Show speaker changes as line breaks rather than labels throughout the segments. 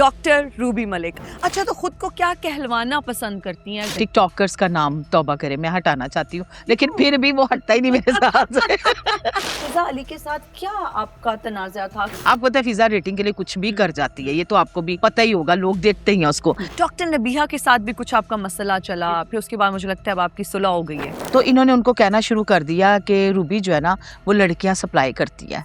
Doctor Ruby Malik. अच्छा, तो खुद को क्या कहलवाना पसंद करती हैं?
टिकटॉकर्स का नाम तौबा करे मैं हटाना चाहती हूँ, लेकिन फिर भी वो हटता ही नहीं मेरे साथ से।
फिजा अली के साथ क्या आपका तनाज़ा था?
आपको पता है फिजा रेटिंग के लिए कुछ भी कर जाती है, ये तो आपको भी पता ही होगा, लोग देखते ही हैं उसको।
डॉक्टर नबीहा के साथ भी कुछ आपका मसला चला, फिर उसके बाद मुझे लगता है अब आपकी सुलह हो गई है।
तो इन्होंने उनको कहना शुरू कर दिया कि रूबी जो है ना वो लड़कियां सप्लाई करती है।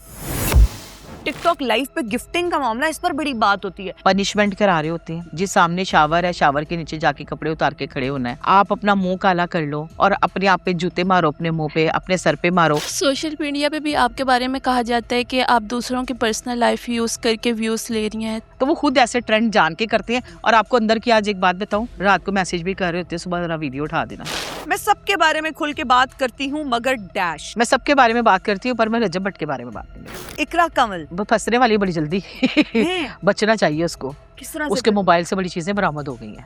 टिकटॉक लाइव पे गिफ्टिंग का मामला, इस पर बड़ी बात होती है।
पनिशमेंट करा रहे होते हैं, जिस सामने शावर है शावर के नीचे जाके कपड़े उतार के खड़े होना है। आप अपना मुंह काला कर लो और अपने आप पे जूते मारो, अपने मुंह पे, अपने सर पे मारो।
सोशल मीडिया पे भी आपके बारे में कहा जाता है कि आप दूसरों की पर्सनल लाइफ यूज करके व्यूज ले रही हैं।
तो वो खुद ऐसे ट्रेंड जान के करते हैं। और आपको अंदर की आज एक बात बताऊं, रात को मैसेज भी कर रहे होते हैं, सुबह जरा वीडियो उठा देना।
मैं सबके बारे में खुल के बात करती हूँ मगर डैश।
मैं सबके बारे में बात करती हूँ पर मैं रजब भट्ट के बारे में बात नहीं करती।
इकरा कंवल
वो फंसने वाली बड़ी जल्दी बचना चाहिए उसको।
किस तरह
उसके मोबाइल से बड़ी चीजें बरामद हो गई हैं।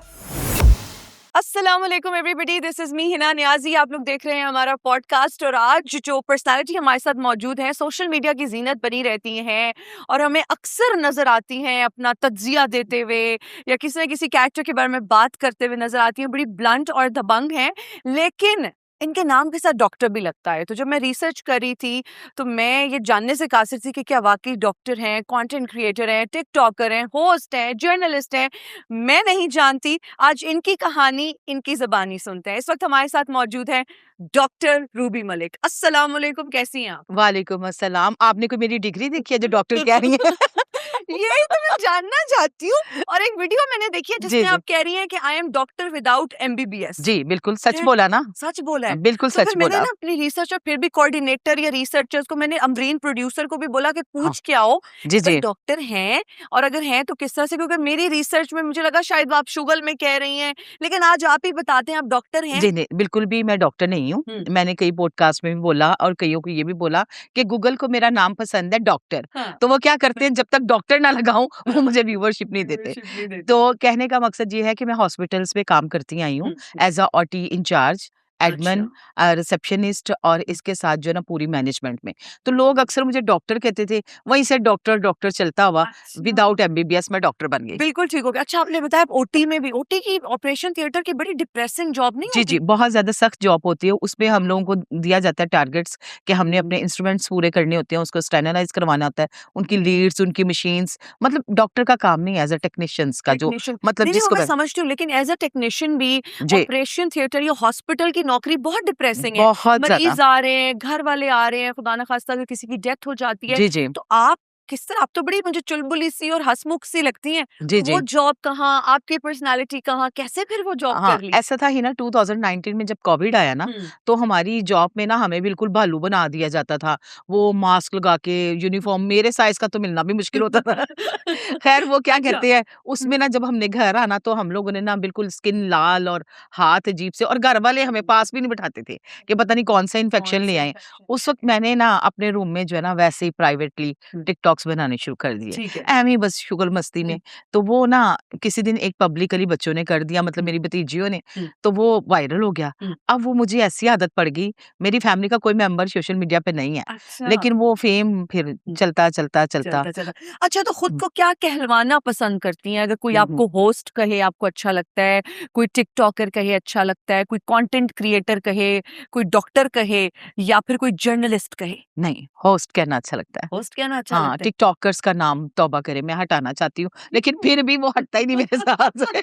अस्सलाम वालेकुम everybody, this is me Hina Niazi. आप लोग देख रहे हैं हमारा पॉडकास्ट। और आज जो पर्सनालिटी हमारे साथ मौजूद है, सोशल मीडिया की जीनत बनी रहती हैं और हमें अक्सर नजर आती हैं अपना तज्जिया देते हुए या किसी न किसी कैरेक्टर के बारे में बात करते हुए नजर आती हैं। बड़ी ब्लंट और दबंग हैं, लेकिन इनके नाम के साथ डॉक्टर भी लगता है। तो जब मैं रिसर्च कर रही थी तो मैं ये जानने से कासिर थी कि क्या वाकई डॉक्टर हैं, कंटेंट क्रिएटर हैं, टिकटॉकर हैं, होस्ट हैं, जर्नलिस्ट हैं। मैं नहीं जानती। आज इनकी कहानी इनकी ज़बानी सुनते हैं। इस वक्त हमारे साथ मौजूद है डॉक्टर रूबी मलिक। अस्सलाम वालेकुम, कैसी हैं आप?
वालेकुम अस्सलाम। आपने कोई मेरी डिग्री देखी है जो डॉक्टर कह रही है?
यही तो मैं जानना चाहती हूँ। और एक वीडियो मैंने देखी है जिसमें
जी।
आप कह रही हैं कि I am doctor without MBBS.
जी बिल्कुल सच बोला ना,
सच बोला है।
बिल्कुल
तो
सच
फिर मैंने
बोला।
ना अपनी रिसर्च और फिर भी कोऑर्डिनेटर या रिसर्चर्स को, मैंने अमरीन प्रोड्यूसर को भी बोला कि पूछ
हाँ।
के आओ
जी
भाई
जी
डॉक्टर हैं, और अगर हैं तो किस तरह से, क्योंकि मेरी रिसर्च में मुझे लगा शायद आप शुगल में कह रही हैं, लेकिन आज आप ही बताते हैं आप डॉक्टर हैं।
जी नहीं, बिल्कुल भी मैं डॉक्टर नहीं हूँ। मैंने कई पॉडकास्ट में भी बोला और कईयों को ये भी बोला कि गूगल को मेरा नाम पसंद है डॉक्टर।
हाँ।
तो वो क्या करते हैं, जब तक डॉक्टर ना लगाऊं वो मुझे व्यूवरशिप नहीं देते। तो कहने का मकसद ये है कि मैं हॉस्पिटल्स में काम करती आई हूँ as a OT incharge, admin, receptionist और इसके साथ जो है ना पूरी मैनेजमेंट में। तो लोग अक्सर मुझे डॉक्टर कहते थे, वहीं से डॉक्टर डॉक्टर चलता हुआ विदाउट MBBS मैं डॉक्टर बन गई।
बिल्कुल ठीक हो गया। अच्छा, आपने बताया आप ओटी में भी, ओटी की ऑपरेशन थिएटर की बड़ी डिप्रेसिंग जॉब नहीं
जी
होती?
जी, बहुत ज्यादा सख्त जॉब होती है। उसमें हम लोगों को दिया जाता है टारगेट्स कि हमने अपने इंस्ट्रूमेंट्स पूरे करने होते हैं, उसको स्टैंडर्डाइज करवाना होता है, उनकी लीड्स, उनकी मशीन्स। मतलब डॉक्टर का काम नहीं है एज अ टेक्नीशियंस का, जो
टेक्नीशियन
मतलब
नहीं,
जिसको
मैं समझती हूँ, लेकिन एज अ टेक्नीशियन भी
जी
ऑपरेशन थिएटर या हॉस्पिटल की नौकरी बहुत डिप्रेसिंग है।
बहुत ज्यादा।
मरीज आ रहे हैं, घर वाले आ रहे हैं, खुदा ना खास्ता अगर किसी की डेथ हो जाती है,
जी जी
तो आप किस तरह, आप तो बड़ी मुझे चुलबुली सी और हंसमुख सी लगती हैं।
जी जी
वो जॉब कहाँ, आपकी पर्सनालिटी कहाँ, कैसे फिर वो जॉब
हाँ,
कर ली?
ऐसा था ही ना 2019 में जब कोविड आया ना, तो हमारी जॉब में ना हमें बिल्कुल भालू बना दिया जाता था। वो मास्क लगा के, यूनिफॉर्म, मेरे साइज का तो मिलना भी मुश्किल होता था। खैर वो क्या
अच्छा।
कहते हैं, उसमें ना जब हमने घर आना तो हम लोगों ने ना बिल्कुल स्किन लाल और हाथ अजीब से, और घर वाले हमें पास भी नहीं बिठाते थे कि पता नहीं कौन सा इन्फेक्शन ले आए। उस वक्त मैंने ना अपने रूम में जो है ना वैसे ही प्राइवेटली टिकटॉक्स बनाने शुरू कर दिए,
ठीक है।
एम ही बस शुगर मस्ती में। तो वो ना किसी दिन एक पब्लिकली बच्चों ने कर दिया, मतलब मेरी भतीजियों ने, तो वो वायरल हो गया। अब वो मुझे ऐसी आदत पड़ गई, मेरी फैमिली का कोई मेंबर सोशल मीडिया पे नहीं है,
अच्छा।
लेकिन वो फेम फिर चलता चलता चलता।
चलता चलता। अच्छा, तो खुद को क्या कहलवाना पसंद करती हैं? अगर कोई
हम्म,
आपको होस्ट कहे आपको अच्छा लगता है, कोई टिकटॉकर कहे अच्छा लगता है, कोई कंटेंट क्रिएटर कहे, कोई डॉक्टर कहे, या फिर कोई जर्नलिस्ट कहे?
नहीं, होस्ट कहना अच्छा लगता है।
होस्ट कहना अच्छा
हाँ,
लगता है।
टिकटॉकर्स का नाम तौबा करे मैं हटाना चाहती हूँ, लेकिन फिर भी वो हटता ही नहीं मेरे साथ से।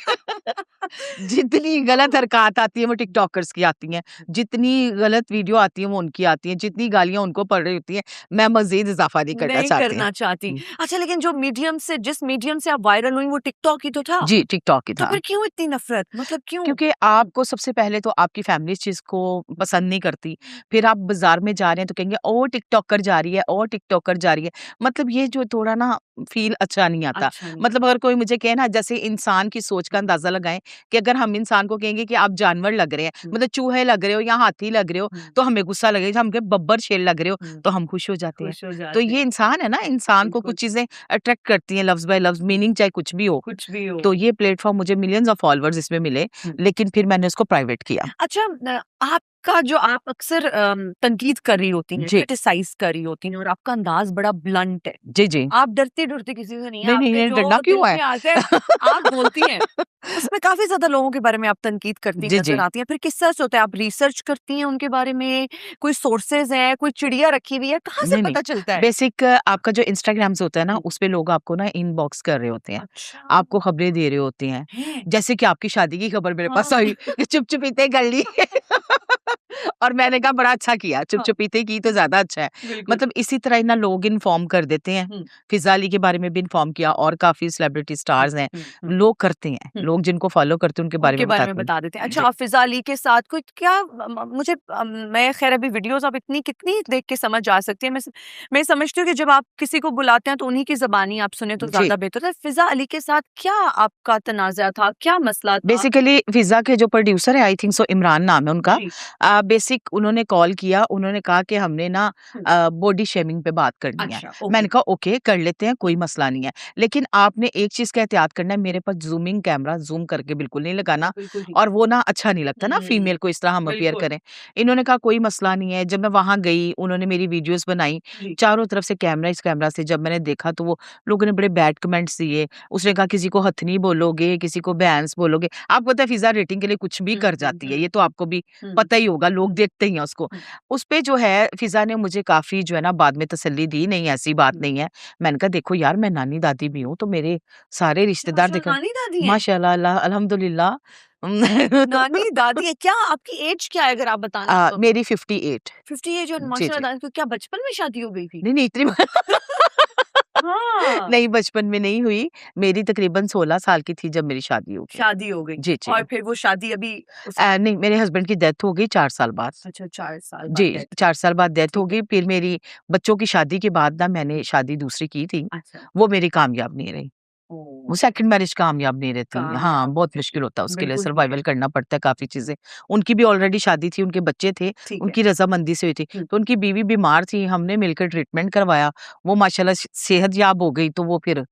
जितनी गलत हरकत आती है वो टिकटॉकर्स की आती हैं, जितनी गलत वीडियो आती है वो उनकी आती हैं, जितनी गालियां उनको पड़ रही होती हैं, मैं मजीद इजाफा नहीं करना
नहीं
चाहती।
करना चाहती।
हम्म,
अच्छा, लेकिन जो मीडियम से, जिस मीडियम से आप वायरल हुई वो टिकटॉक ही तो था।
जी टिकटॉक ही
तो
था।
फिर क्यों इतनी नफरत, मतलब क्यों?
क्योंकि आपको सबसे पहले तो आपकी फैमिली इस चीज़ को पसंद नहीं करती। फिर आप बाज़ार में जा रहे हैं तो कहेंगे ओह! टिकटॉकर जा रही है, ओह! टिकटॉकर जा रही है। मतलब ये जो थोड़ा ना फ़ील अच्छा नहीं आता।
अच्छा नहीं।
मतलब अगर कोई मुझे कहे ना, जैसे इंसान की सोच का अंदाज़ा लगाएँ कि अगर हम इंसान को कहेंगे कि आप जानवर लग रहे हैं, मतलब चूहे लग रहे हो या हाथी लग रहे हो, तो हमें गुस्सा लगेगा। हम कहें बब्बर शेर लग रहे हो, तो हम खुश हो जाते हैं।
खुश हो
तो
जाते
ये इंसान है ना, इंसान को
बिल्कुल।
कुछ चीज़ें अट्रैक्ट करती हैं, लफ्ज़ बाय लफ्ज़, मीनिंग चाहे कुछ भी हो।
कुछ भी हो।
तो ये प्लेटफ़ॉर्म मुझे मिलियंस ऑफ फॉलोवर्स इसमें मिले, लेकिन फिर मैंने उसको प्राइवेट किया।
अच्छा, आपका आपका जो आप अक्सर तनकीद कर रही होती हैं,
जी।
क्रिटिसाइज कर रही होती हैं और आपका अंदाज बड़ा ब्लंट है।
जी, जी।
आप डरते-डरते किसी से नहीं है,
नहीं, नहीं,
आपके
नहीं,
जो
डरना
दिल
क्यों है?
में आता है, आप बोलती हैं। उसमें काफ़ी ज़्यादा लोगों के बारे में आप तनकीद करती
जी,
नज़र
जी।
आती हैं। फिर किस तरह से होता है? आप रिसर्च करती हैं उनके बारे में? कोई सोर्सेज़ हैं, कोई चिड़िया रखी हुई है, कहाँ से
नहीं, नहीं।
पता चलता है?
बेसिक आपका जो इंस्टाग्राम्स होता है ना,
हुँ।
उसपे लोग आपको ना इनबॉक्स कर रहे होते हैं।
अच्छा।
आपको खबरें दे रहे होते हैं।
हैं?
जैसे कि आपकी शादी की खबर मेरे पास
हाँ।
आई कि चुप-चुपीते कर ली। और मैंने कहा बड़ा अच्छा किया,
हाँ।
चुप-चुपीते की तो ज़्यादा अच्छा है।
बिल्कुल।
मतलब इसी तरह ना लोग इन्फॉर्म कर देते हैं।
हुँ।
फिज़ा अली के बारे में भी इन्फॉर्म किया और काफ़ी सेलिब्रिटी स्टार्स हैं। लोग करते हैं।
हुँ।
लोग जिनको फॉलो करते हैं उनके बारे
उनके
में
बारे में
बताते हैं।
बता देते हैं। अच्छा,
जी।
आप फ़िज़ा अली के साथ कोई क्या मुझे मैं ख़ैर अभी वीडियोज़ आप इतनी कितनी देख के समझ आ सकती है। मैं समझती हूँ कि जब आप किसी को बुलाते हैं तो उन्हीं की ज़बानी आप सुने तो
जी।
ज़्यादा बेहतर है। फ़िज़ा अली के साथ क्या आपका तनाज़ा था? क्या मसला था?
बेसिकली फिज़ा के जो प्रोड्यूसर है आई थिंक सो इमरान नाम है उनका।
जी।
बेसिक उन्होंने कॉल किया, उन्होंने कहा कि हमने ना
हुँ।
बॉडी शेमिंग पे बात करनी है।
अच्छा, ओके।
मैंने कहा ओके कर लेते हैं, कोई मसला नहीं है। लेकिन आपने एक चीज़ का एहतियात करना है, मेरे पास ज़ूमिंग कैमरा ज़ूम करके बिल्कुल नहीं लगाना
बिल्कुल ठीक
और
है।
वो ना अच्छा नहीं लगता ना
हुँ।
फीमेल को इस तरह हम अपीयर
बिल्कुल।
करें। इन्होंने कहा कोई मसला नहीं है। जब मैं वहाँ गई, उन्होंने मेरी वीडियोज़ बनाई,
जी।
चारों तरफ से कैमरा इस कैमरा से जब मैंने देखा तो वो लोगों ने बड़े बैड कमेंट्स दिए। उसने कहा किसी को हथनी बोलोगे, किसी को बैंस बोलोगे। आपको पता है फिज़ा रेटिंग के लिए कुछ भी कर जाती है, ये तो आपको भी
हुँ।
पता ही होगा, लोग देखते ही हैं उसको।
हुँ।
उसपे जो है फिज़ा ने मुझे काफ़ी जो है ना बाद में तसल्ली दी, नहीं ऐसी बात
हुँ।
नहीं है। मैंने कहा देखो यार मैं नानी-दादी भी हूँ, तो मेरे सारे रिश्तेदार
अच्छा,
देखा
नानी-दादी हैं?
माशाल्लाह अल्हम्दुलिल्लाह।
नानी-दादी हैं। क्या आपकी एज क्या है अगर आप बताना तो?
मेरी 58।
50 एज और
जी,
माशाल्लाह
जी।
दादी को क्या बचपन में शादी हो गई थी?
नहीं, नहीं इतनी
हाँ।
नहीं बचपन में नहीं हुई। मेरी तकरीबन 16 साल की थी जब मेरी शादी हो गई।
शादी हो गई
जी, जी।
और फिर वो शादी अभी उस
नहीं मेरे हस्बैंड की डेथ हो गई 4 साल बाद।
अच्छा 4 साल बाद
जी,
डेथ
4 साल बाद डेथ हो
ठीक है।
गई, फिर मेरी बच्चों की शादी के बाद ना मैंने शादी दूसरी की थी,
अच्छा।
वो मेरी कामयाब नहीं रही।
ओह!
वो सेकंड मैरिज कामयाब नहीं रहती। हाँ,
कामयाब
बहुत मुश्किल होता है उसके लिए,
बिल्कुल ठीक है,
सर्वाइवल करना पड़ता है काफ़ी चीज़ें। उनकी भी ऑलरेडी शादी थी, उनके बच्चे थे,
ठीक है।
उनकी रज़ामंदी से हुई थी।
हुँ।
तो उनकी बीवी बीमार थी, हमने मिलकर ट्रीटमेंट करवाया, वो माशाल्लाह सेहतयाब हो गई, तो वो फिर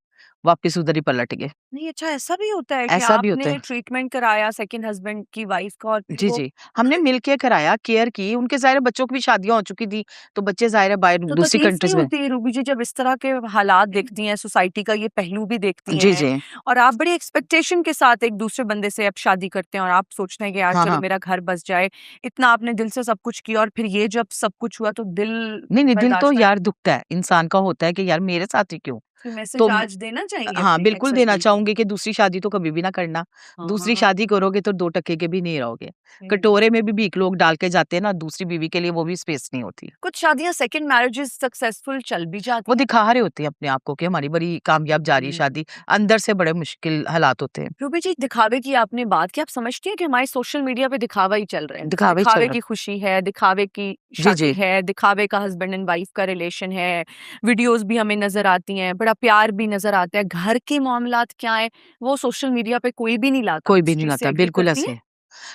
वापस उधर ही पलट गए।
नहीं अच्छा ऐसा भी होता है कि
ऐसा भी होता
आपने
है।
ट्रीटमेंट कराया सेकंड हस्बैंड की वाइफ का और फिर
जी,
वो
जी। हमने मिल के कराया, केयर की, उनके ज़ाहिर है बच्चों की भी शादियाँ हो चुकी थी, तो बच्चे ज़ाहिर है बाहर
तो
दूसरी
तकलीफ नहीं
कंट्रीज़ में।
होती रूबी जी जब इस तरह के हालात देखती हैं सोसाइटी का ये पहलू भी देखती
जी,
हैं
जी।
और आप बड़ी एक्सपेक्टेशन के साथ एक दूसरे बंदे से अब शादी करते हैं और आप सोचते हैं कि यार
हाँ,
चलो
हाँ।
मेरा घर बस जाए इतना आपने दिल से सब कुछ किया और फिर ये जब सब कुछ हुआ तो दिल
नहीं, नहीं, दिल तो
बर्दाश्त ना
यार दुखता है, इंसान का होता है कि यार मेरे साथ ही क्यों?
फिर मैसेज
तो
आज देना चाहेंगे
हाँ,
अपने
बिल्कुल
एक्स
देना
हस्बैंड को
चाहूँगी कि दूसरी शादी तो कभी भी ना करना। दूसरी
हाँ
शादी करोगे तो 2 टके के भी नहीं रहोगे।
हम्म।
कटोरे में भी भीख लोग डाल के जाते हैं ना, दूसरी बीवी के लिए वो भी स्पेस नहीं होती।
कुछ शादियां सेकंड मैरिजेस सक्सेसफुल चल भी जाती
वो
हैं
दिखा रहे होते हैं अपने आप को कि हमारी बड़ी कामयाब जा रही है शादी, अंदर से बड़े मुश्किल हालात होते हैं।
रूबी जी दिखावे की आपने बात की आप समझती हैं कि हमारे सोशल मीडिया पे दिखावा ही चल रहा है
दिखावे ही चल
दिखावे
रहा
की खुशी है दिखावे की
जी,
शादी
जी।
है दिखावे का हस्बैंड एंड वाइफ का रिलेशन है वीडियोस भी हमें नजर आती हैं बड़ा प्यार भी नजर आता है घर के मामलात क्या है वो सोशल मीडिया पे कोई भी नहीं लाता
कोई भी
इस
नहीं
चीज से
लाता,
एग्री
बिल्कुल
करती हैं
ऐसे।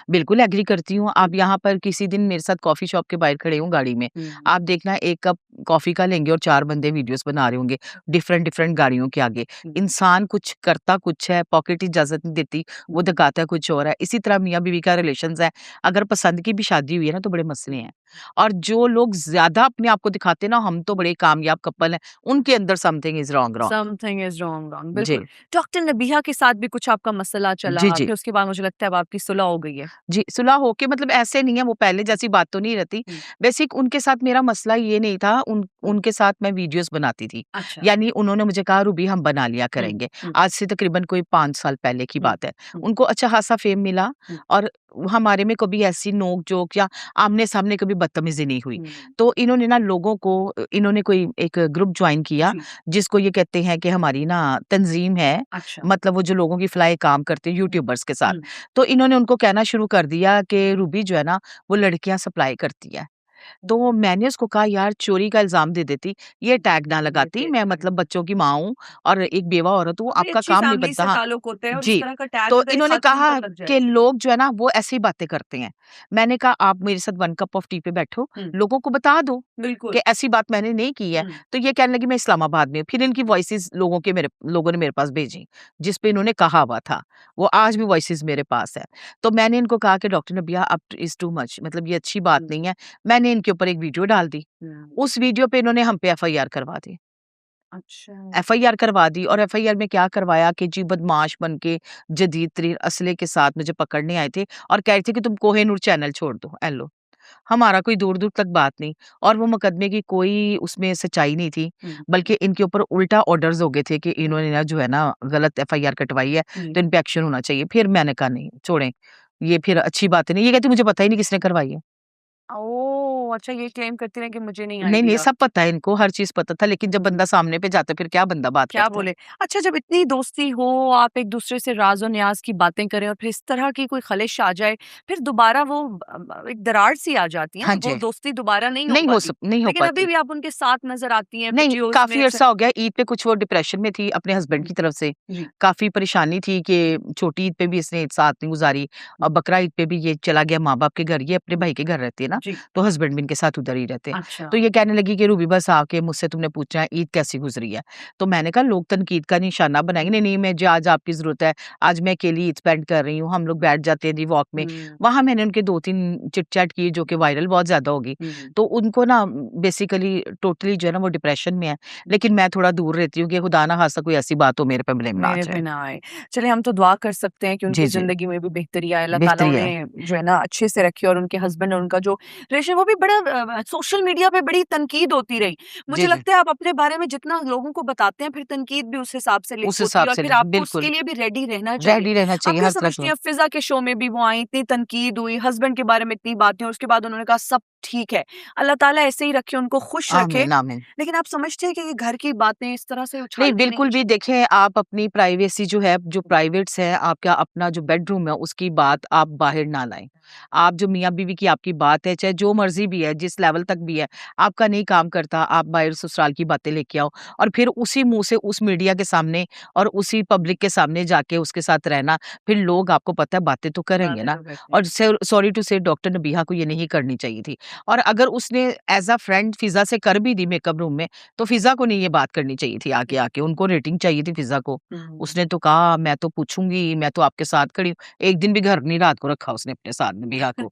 बिल्कुल एग्री करती हूँ। आप यहाँ पर किसी दिन मेरे साथ कॉफ़ी शॉप के बाहर खड़े हों गाड़ी में,
हम्म,
आप देखना 1 कप कॉफ़ी का लेंगे और 4 बंदे वीडियोज़ बना रहे होंगे, डिफरेंट गाड़ियों के आगे।
हम्म,
इंसान कुछ करता कुछ है, पॉकेट इजाज़त नहीं देती, वो
हम्म,
दिखाता है कुछ और है। इसी तरह मियाँ-बीवी का रिलेशंस है, अगर पसंद की भी शादी हुई है ना तो बड़े मसले हैं। और जो लोग ज़्यादा अपने आप को दिखाते हैं ना हम तो बड़े कामयाब कपल हैं, उनके अंदर something is wrong.
Something is wrong
जी।
बिल्कुल डॉक्टर नबिहा के साथ भी कुछ आपका मसला चला
जी, जी।
फिर उसके बाद मुझे लगता है अब आपकी सुलह हो गई है
जी, सुलह हो के मतलब ऐसे नहीं है वो पहले जैसी बात तो नहीं रहती।
हम्म,
बेसिक उनके साथ मेरा मसला ये नहीं था उनके साथ मैं वीडियोज़ बनाती थी।
अच्छा
यानी उन्होंने मुझे कहा रूबी हम बना लिया
हम्म,
करेंगे।
हम्म,
आज से तकरीबन कोई 5 साल पहले की
हम्म,
बात है।
हम्म,
उनको अच्छा-खासा फ़ेम मिला
हम्म,
और हमारे में कभी ऐसी नोक-झोंक या आमने-सामने कभी बदतमीज़ी नहीं हुई।
हम्म,
तो इन्होंने ना लोगों को इन्होंने कोई एक ग्रुप जॉइन किया
जी
जिसको ये कहते हैं कि हमारी ना तंज़ीम है।
अच्छा
मतलब वो जो लोगों की फलाह काम करते हैं
हुँ,
यूट्यूबर्स के साथ।
हुँ,
तो इन्होंने उनको कहना शुरू कर दिया कि रूबी जो है ना वो लड़कियां सप्लाई करती है। तो मैंने उसको कहा यार चोरी का इल्जाम दे देती, ये टैग ना
ये
लगाती,
टैग
मैं
ना
मतलब
लगा
बच्चों की माँ हूँ और एक बेवा औरत हूँ,
बड़ी
आपका
अच्छी
काम नहीं
फैमिली
बनता।
से
हाँ
ताल्लुक होता है और इस
जी,
तरह का टैग
तो
अगर एक
इन्होंने
खातून
कहा
पर लग
कि
जाए
लोग जो है ना वो ऐसी बातें करते हैं। मैंने कहा आप मेरे साथ 1 कप ऑफ टी पे बैठो, लोगों को बता दो
बिल्कुल
कि ऐसी बात मैंने नहीं की है। तो ये कहने लगी मैं इस्लामाबाद में हूँ। फिर इनकी वॉइसेस लोगों ने मेरे पास भेजी, जिस पे इन्होंने कहा हुआ था। वो आज भी वॉइसेस मेरे पास है। तो मैंने इनको कहा कि डॉक्टर नबिया अब इज़ टू मच, मतलब ये अच्छी बात नहीं है। मैंने इनके ऊपर एक वीडियो डाल दी। उस वीडियो पे इन्होंने हम पे एफआईआर करवा दी।
अच्छा
एफआईआर करवा दी और एफआईआर में क्या करवाया कि जी बदमाश बन के जदीद तरीन असले के साथ मुझे पकड़ने आए थे और कह रहे थे कि तुम कोहिनूर चैनल छोड़ दो। लो, हमारा कोई दूर-दूर तक बात नहीं और वो मुकदमे की कोई उसमें सच्चाई नहीं थी, बल्कि इनके ऊपर उल्टा ऑर्डर्स हो गए थे कि इन्होंने ना जो है ना गलत एफआईआर कटवाई है, तो इन पे एक्शन होना चाहिए। फिर मैंने कहा नहीं, छोड़ें, ये फिर अच्छी बात नहीं। ये कहती मुझे पता ही नहीं किसने करवाई है।
ओह! अच्छा ये क्लेम करती हैं कि मुझे नहीं
नहीं, नहीं,
आइडिया।
सब पता है इनको, हर चीज़ पता था, लेकिन जब बंदा सामने पे जाता है, फिर क्या बंदा बात
क्या
करता है?
बोले? अच्छा जब इतनी दोस्ती हो, आप एक-दूसरे से राज़ और न्याज़ की बातें करें और फिर इस तरह की कोई ख़लिश आ जाए, फिर दोबारा वो एक दरार-सी आ जाती है
हाँ
ना, वो
जी,
दोस्ती दोबारा नहीं हो पाती।
नहीं हो
लेकिन अभी
पाती।
भी आप उनके साथ नज़र आती हैं
नहीं,
वीडियोज़ में
काफ़ी
अक्सर।
अरसा हो गया, ईद पे कुछ वो डिप्रेशन में थी अपने हस्बैंड की तरफ से।
जी।
काफ़ी परेशानी थी कि छोटी ईद पे भी इसने साथ नहीं गुज़ारी और बकरा ईद पे भी ये चला गया माँ-बाप के घर, ये अपने भाई के घर रहती है ना,
जी।
तो हस्बैंड भी इनके साथ उधर ही रहते हैं।
अच्छा।
तो ये कहने लगी कि रूबी बस आके मुझसे तुमने पूछना है ईद कैसी गुज़री है? तो मैंने कहा लोग तनकीद का निशाना बनाएँगे, नहीं, नहीं मुझे आज आपकी ज़रूरत है, आज मैं अकेली ईद स्पेंड कर रही हूँ, हम लोग बैठ जाते हैं जी वॉक में। वहाँ मैंने उनके 2-3 चिट-चैट की जो कि वायरल बहुत ज़्यादा हो गई। तो उनको ना बेसिकली टोटली जो है ना वो डिप्रेशन में है। लेकिन मैं थोड़ा दूर रहती हूँ कि खुदा ना खास्ता कोई ऐसी बात हो मेरे पे ब्लेम ना आ
मेरे पे
जाए।
ना आए। चलिए हम तो दुआ कर सकते हैं कि उनकी
जी, जी।
ज़िंदगी में भी बेहतरी आए, अल्लाह ताला
बेहतरी है।
उन्हें जो है ना अच्छे से रखे और उनके हस्बैंड और उनका जो रिलेशन वो भी बड़ा सोशल मीडिया पे बड़ी तनकीद होती रही।
जी,
मुझे
जी।
लगता है आप अपने बारे में जितना लोगों को बताते हैं फिर तनकीद भी उस हिसाब से
उस
होती
हिसाब
है और
से
फिर
ले
आपको उसके
बिल्कुल,
लिए भी रेडी रहना चाहिए।
रेडी रहना
आप
चाहिए
क्या
हर तरह
समझती
का।
हैं फ़िज़ा के शो में भी वो आई, इतनी तनकीद हुई, हस्बैंड के बारे में इतनी बातें और उसके बाद उन्होंने कहा सब ठीक है। अल्लाह ताला ऐसे ही रखे, उनको खुश रखे।
आमीन, आमीन।
लेकिन आप समझते हैं कि ये घर की बातें इस तरह से
नहीं,
उछालनी नहीं
बिल्कुल भी
चाहिए?
देखिए आप अपनी प्राइवेसी जो है, जो प्राइवेट्स है, आपका अपना जो बेडरूम है, उसकी बात आप बाहर ना लाएँ। आप जो मियाँ-बीवी की आपकी बात है, चाहे जो मर्ज़ी भी है, जिस लेवल तक भी है, आपका नहीं काम करता, आप बाहर ससुराल की बातें लेके आओ और फिर उसी मुँह से उस मीडिया के सामने और उसी पब्लिक के सामने जाके उसके साथ रहना, फिर लोग आपको पता है बातें तो करेंगे
बातें
ना।
तो करते
और
हैं।
सॉरी टू से डॉक्टर नबीहा को ये नहीं करनी चाहिए थी और अगर उसने एज़ अ फ्रेंड फ़िज़ा से कर भी दी मेकअप रूम में, तो फ़िज़ा को नहीं ये बात करनी चाहिए थी आके आके, उनको रेटिंग चाहिए थी फ़िज़ा को। उसने तो कहा मैं तो पूछूँगी, मैं तो आपके साथ खड़ी हूँ। एक दिन भी घर नहीं रात को रखा उसने अपने साथ नबीहा को।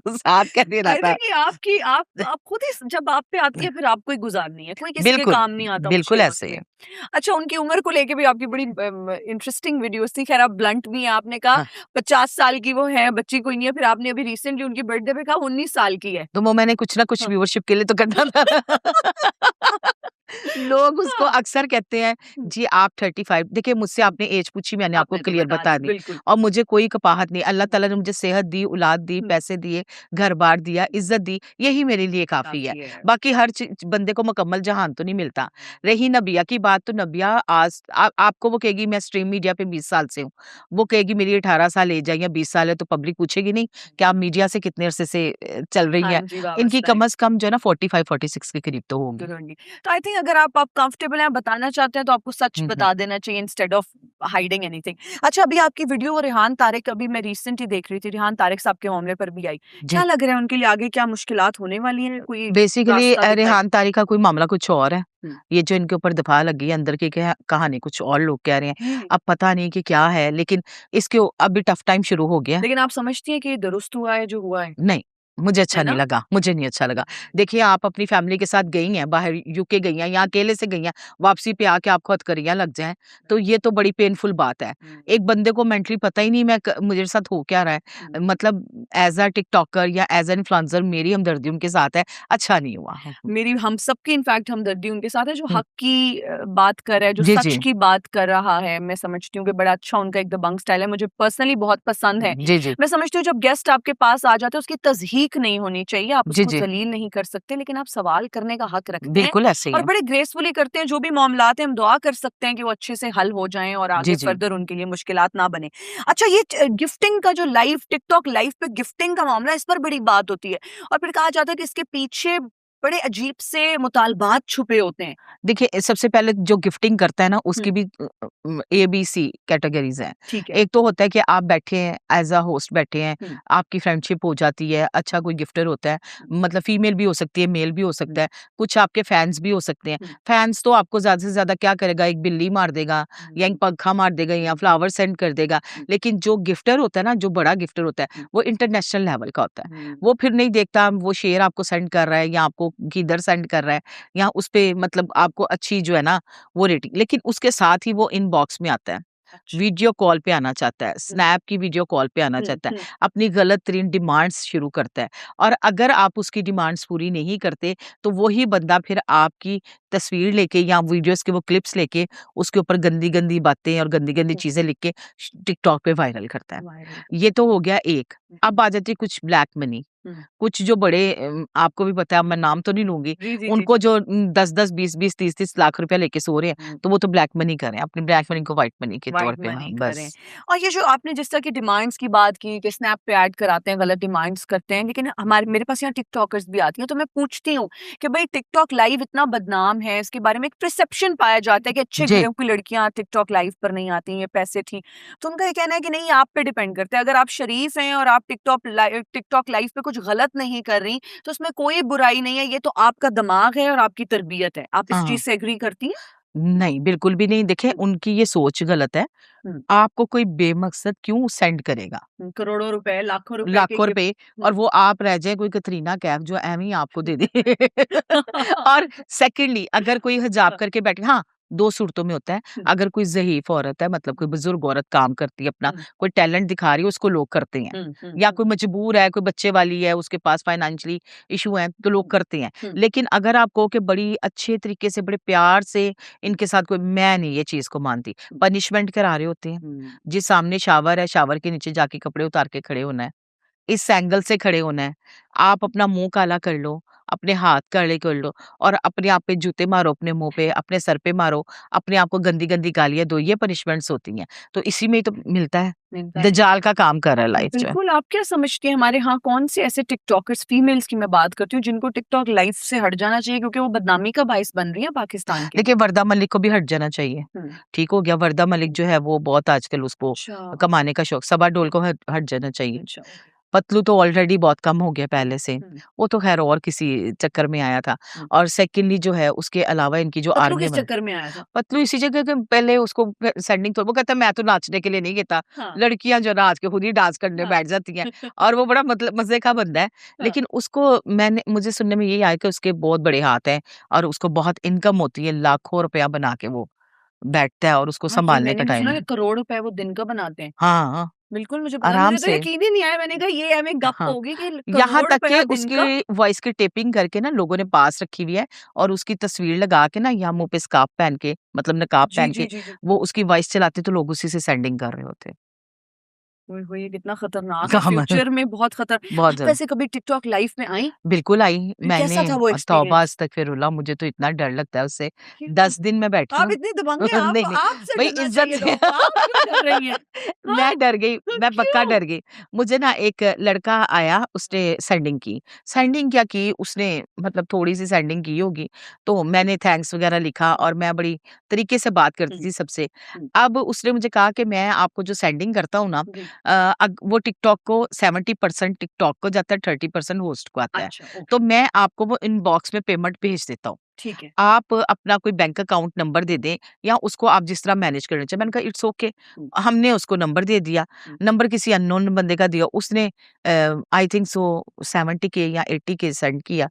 साथ क्या देना
आई
था।
थिंक ये आपकी आप खुद ही जब आप पे आती है फिर आपको ही गुज़ारनी है, कोई किसी के
बिल्कुल,
काम नहीं आता
बिल्कुल
मुश्किल
ऐसे
वक़्त
ही
में।
है।
अच्छा उनकी उम्र को लेके भी आपकी बड़ी इंटरेस्टिंग वीडियोज़ थी, ख़ैर आप ब्लंट भी हैं, आपने कहा
हाँ,
50 साल की वो है, बच्ची कोई नहीं है, फिर आपने अभी रिसेंटली उनकी बर्थडे पे कहा 19 साल की है।
तो वो मैंने कुछ ना कुछ
हाँ।
व्यूअरशिप के लिए तो करना था। लोग उसको
हाँ।
अक्सर कहते हैं,
हुँ,
जी आप 35 देखिए मुझसे आपने एज पूछी मैंने आपको
आपने तो
क्लियर
बता
बता
दी,
दी
बिल्कुल।
और मुझे कोई कपाहत नहीं। अल्लाह ताला ने मुझे सेहत दी, औलाद दी,
हुँ,
पैसे दिए, घर-बार दिया, इज़्ज़त दी, यही मेरे लिए काफ़ी है।
काफ़ी है।
बाकी हर बंदे को मुकम्मल जहान तो नहीं मिलता। रही नबिया की बात तो नबिया आज आपको वो कहेगी मैं स्ट्रीम मीडिया पे 20 साल से हूँ। वो कहेगी मेरी 18 साल एज है या 20 साल है तो पब्लिक पूछेगी नहीं कि आप मीडिया से कितने अरसे से चल रही
हाँ
हैं।
जी,
इनकी
वाबस्ता है।
कम से कम जो है ना 45-46 के करीब तो होंगी।
ज़रूर नहीं। तो आई थिंक अगर आप कंफर्टेबल हैं, आप बताना चाहते हैं तो आपको सच
हुँ, हुँ।
बता देना चाहिए इंस्टेड ऑफ हाइडिंग एनीथिंग। अच्छा अभी आपकी वीडियो और रेहान तारिक अभी मैं रिसेंट ही देख रही थी, रेहान तारिक साहब के मामले पर भी आई। क्या
जी।
लग रहा है उनके लिए आगे क्या मुश्किलात होने वाली हैं? कोई
बेसिकली
रास्ता दिखाई?
रेहान तारी का कोई मामला कुछ और है।
हुँ।
ये जो इनके ऊपर दफ़ा लगी है अंदर की कहानी कुछ और लोग कह रहे हैं।
हुँ।
अब पता नहीं कि क्या है लेकिन इसके अभी टफ टाइम शुरू हो गया है।
लेकिन आप समझती हैं कि ये दुरुस्त हुआ है जो हुआ है?
नहीं, मुझे अच्छा
है
नहीं
ना?
लगा, मुझे नहीं अच्छा लगा। देखिए आप अपनी फैमिली के साथ गई हैं, बाहर यूके गई हैं, यहाँ अकेले से गई हैं, वापसी पे आके आपको हथकड़ियाँ लग जाएँ, तो ये तो बड़ी पेनफुल बात है।
हुँ,
एक बंदे को मेंटली पता ही नहीं मेरे साथ हो क्या रहा है।
हुँ।
मतलब एज़ अ टिकटॉकर या एज़ एन इन्फ्लुएंसर मेरी हमदर्दी उनके साथ है, अच्छा नहीं हुआ।
मेरी हम सबकी इनफैक्ट हमदर्दी उनके साथ है जो
हुँ,
हक की बात कर रहा है, जो
जी,
सच
जी।
की बात कर रहा है। मैं समझती हूँ कि बड़ा अच्छा उनका एक दबंग स्टाइल है, मुझे पर्सनली बहुत पसंद है।
जी, जी।
मैं समझती हूँ जब गेस्ट आपके पास आ जाते हैं उसकी तज़हीक नहीं होनी चाहिए, आप
जी,
उसको
जी।
ज़लील नहीं कर सकते, लेकिन आप सवाल करने का हक रखते हैं
बिल्कुल ऐसे ही
और
है।
बड़े ग्रेसफुली करते हैं। जो भी मामलात हैं हम दुआ कर सकते हैं कि वो अच्छे से हल हो जाएँ और
जी,
आगे
जी।
फर्दर उनके लिए मुश्किलात ना बने। अच्छा ये गिफ्टिंग का जो लाइव टिकटॉक लाइव पे गिफ्टिंग का मामला है, इस पर बड़ी बात होती है और फिर कहा जाता है कि इसके पीछे बड़े अजीब से मुतालबात छुपे होते हैं।
देखिए, सबसे पहले जो गिफ्टिंग करता है ना, उसकी
हम्म,
भी ABC कैटेगरीज हैं।
ठीक है।
एक तो होता है कि आप बैठे हैं, एज अ होस्ट बैठे हैं,
हम्म,
आपकी फ्रेंडशिप हो जाती है, अच्छा कोई गिफ्टर होता है, मतलब फीमेल भी हो सकती है, मेल भी हो सकता है, कुछ आपके फैंस भी हो सकते हैं।
हम्म,
फैंस तो आपको ज्यादा से ज्यादा क्या करेगा, एक बिल्ली मार देगा या एक पंखा मार देगा या फ्लावर सेंड कर देगा। लेकिन जो गिफ्टर होता है ना, जो बड़ा गिफ्टर होता है, वो इंटरनेशनल लेवल का होता है। वो फिर नहीं देखता वो शेर आपको सेंड कर रहा है या आपको किधर सेंड कर रहा है, या उस पे मतलब आपको अच्छी जो है ना वो रेटिंग, लेकिन उसके साथ ही वो इनबॉक्स में आता है,
अच्छा।
वीडियो कॉल पे आना चाहता है, स्नैप की वीडियो कॉल पे आना चाहता है, अपनी गलत तरीन डिमांड्स शुरू करता है। और अगर आप उसकी डिमांड्स पूरी नहीं करते, तो वही बंदा फिर आपकी तस्वीर लेके या वीडियोस के वो क्लिप्स लेके उसके ऊपर गंदी गंदी बातें और गंदी गंदी चीजें लिख के टिकटॉक पे वायरल करता है।
वायरल।
ये तो हो गया एक। अब आ जाती है कुछ ब्लैक मनी। कुछ जो बड़े आपको भी पता है, मैं नाम तो नहीं लूँगी,
जी, जी, जी,
उनको
जी।
जो 10-10, 20-20, 30-30 लाख रुपया लेके सो रहे हैं, तो वो तो ब्लैक मनी कर रहे हैं, अपनी ब्लैक मनी को व्हाइट मनी के तौर
व्हाइट
पे। हाँ,
मनी करें।
बस।
और ये जो आपने जिस तरह की डिमांड्स की बात की कि स्नैप पे ऐड कराते हैं, गलत डिमांड्स करते हैं, लेकिन हमारे मेरे पास यहाँ टिकटॉकर्स भी आती हैं, तो मैं पूछती हूँ कि भाई टिकटॉक लाइव इतना बदनाम है, इसके बारे में एक परसेप्शन पाया जाता है कि अच्छे
जी।
घरों की लड़कियां टिकटॉक लाइव पर नहीं आती, ये पैसे थी। तो उनका ये कहना है कि नहीं, आप पे डिपेंड करता है। अगर आप शरीफ हैं और आप टिकटॉक लाइव पे कुछ गलत नहीं कर रही, तो उसमें कोई बुराई नहीं है, ये तो आपका दिमाग है और आपकी तरबियत है। आप इस
हाँ।
चीज से एग्री करती हैं?
नहीं, बिल्कुल भी नहीं। देखिए, उनकी ये सोच गलत है।
हम्म,
आपको कोई बेमकसद क्यों सेंड करेगा?
करोड़ों रुपए, लाखों रुपए के
लाखों
गिफ्ट।
रुपए, और वो आप रह जाए कोई कतरीना कैफ जो एवें ही आपको दे दे। और सेकंडली अगर कोई हिजाब करके बैठे, हाँ, 2 सूरतों में होता है। अगर कोई ज़ईफ औरत है, मतलब कोई बुजुर्ग औरत काम करती है, अपना कोई टैलेंट दिखा रही है, उसको लोग करते हैं। या कोई मजबूर है, कोई बच्चे वाली है, उसके पास फाइनेंशियली इश्यू है, तो लोग करते हैं। लेकिन अगर आप कहो कि बड़ी अच्छे तरीके से, बड़े प्यार से इनके साथ कोई, मैं नहीं ये चीज़ को मानती। पनिशमेंट करा रहे होते हैं। जी, सामने शावर है, शावर के नीचे जाके कपड़े उतार के खड़े होना है। इस एंगल से खड़े होना है। आप अपना मुँह काला कर लो, अपने हाथ काले कर लो और अपने आप पे जूते मारो, अपने मुँह पे, अपने सर पे मारो, अपने आप को गंदी-गंदी गालियाँ दो, ये पनिशमेंट्स होती हैं। तो इसी में ही तो मिलता है।
मिलता है।
दज्जाल का काम कर रहा है लाइफ जो है।
बिल्कुल, आप क्या समझती हैं हमारे यहाँ कौन से ऐसे टिकटॉकर्स, फीमेल्स की मैं बात करती हूँ, जिनको टिकटॉक लाइफ से हट जाना चाहिए, क्योंकि वो बदनामी का बाइस बन रही है पाकिस्तान के
देखिए,
लिए?
वरदा मलिक को भी हट जाना चाहिए। ठीक हो गया, वरदा मलिक जो है वो बहुत आजकल उसको
अच्छा।
कमाने का शौक, सबा डोल को हट हट जाना चाहिए।
अच्छा, ओके।
पतलू तो ऑलरेडी बहुत कम हो गया पहले से। वो तो ख़ैर और किसी चक्कर में आया था। और सेकंडली जो है, उसके अलावा इनकी जो
पतलू
आर्मी
किस
बन,
चक्कर में आया था?
पतलू इसी जगह के पहले उसको सेंडिंग, तो वो कहता है मैं तो नाचने के लिए नहीं गया।
हाँ।
लड़कियां जो नाच के खुद ही डांस करने
हाँ।
बैठ जाती हैं और वो बड़ा मतलब मजे का बंदा है। लेकिन उसको मुझे सुनने में यही आया कि उसके बहुत बड़े हाथ हैं और उसको बहुत इनकम होती है, लाखों रुपया बना के वो बैठता है और उसको
हाँ, ये
संभालने
मैंने
का
भी
टाइम
सुना है,
नहीं।
करोड़ रुपए वो दिन का बनाते हैं।
हाँ, हाँ,
बिल्कुल, मुझे पता,
आराम
मुझे तो
से।
यकीन ही नहीं आया। मैंने कहा ये हमें गप
हाँ,
होगी कि
यहाँ
करोड़
तक कि
रुपया दिन का।
उसकी वॉइस की टेपिंग करके ना लोगों ने पास रखी हुई है और उसकी तस्वीर लगा के ना, यहाँ मुँह पे स्कार्फ पहन के, मतलब नकाब
जी,
पहन
जी,
के,
जी, जी।
वो उसकी वॉइस चलाते तो लोग उसी से सेंडिंग कर रहे होते।
ओए होए! ये कितना खतरनाक है,
काम
फ्यूचर में बहुत खतर।
बहुत
आप
ज़्यादा।
वैसे कभी टिकटॉक लाइव में आई?
बिल्कुल आई।
फिर
मैंने
कैसा था वो
तौबा
एक्सपीरियंस?
अस्तगफिरुल्लाह, मुझे तो इतना डर लगता है उससे।
क्यों?
10 दिन मैं बैठी
आप
हूँ।
इतनी दबंग हैं,
नहीं, नहीं,
आपसे
भई
डरना
इज़्ज़त
चाहिए
से।
लोगों को, आप क्यों डर रही हैं? हाँ,
मैं डर गई, मैं पक्का
क्यों?
डर गई। मुझे ना एक लड़का आया, उसने सेंडिंग की। सेंडिंग क्या की उसने, मतलब थोड़ी-सी सेंडिंग की होगी, तो मैंने थैंक्स वगैरह लिखा और मैं बड़ी तरीके से बात करती थी सबसे।
हुँ,
अब उसने मुझे कहा कि मैं आपको जो सेंडिंग करता हूँ ना,
जी।
वो टिकटॉक को 70% टिकटॉक को जाता है, 30% होस्ट को आता है।
अच्छा, ओके,
तो मैं आपको वो इनबॉक्स में पेमेंट भेज देता हूँ।
ठीक है।
आप अपना कोई बैंक अकाउंट नंबर दे दें या उसको आप जिस तरह मैनेज करना चाहें। मैंने कहा इट्स ओके।
हुँ,
हमने उसको नंबर दे दिया।
हुँ,
नंबर किसी अननोन बंदे का दिया। उसने आई थिंक सो 70 के या 80 के सेंड किया।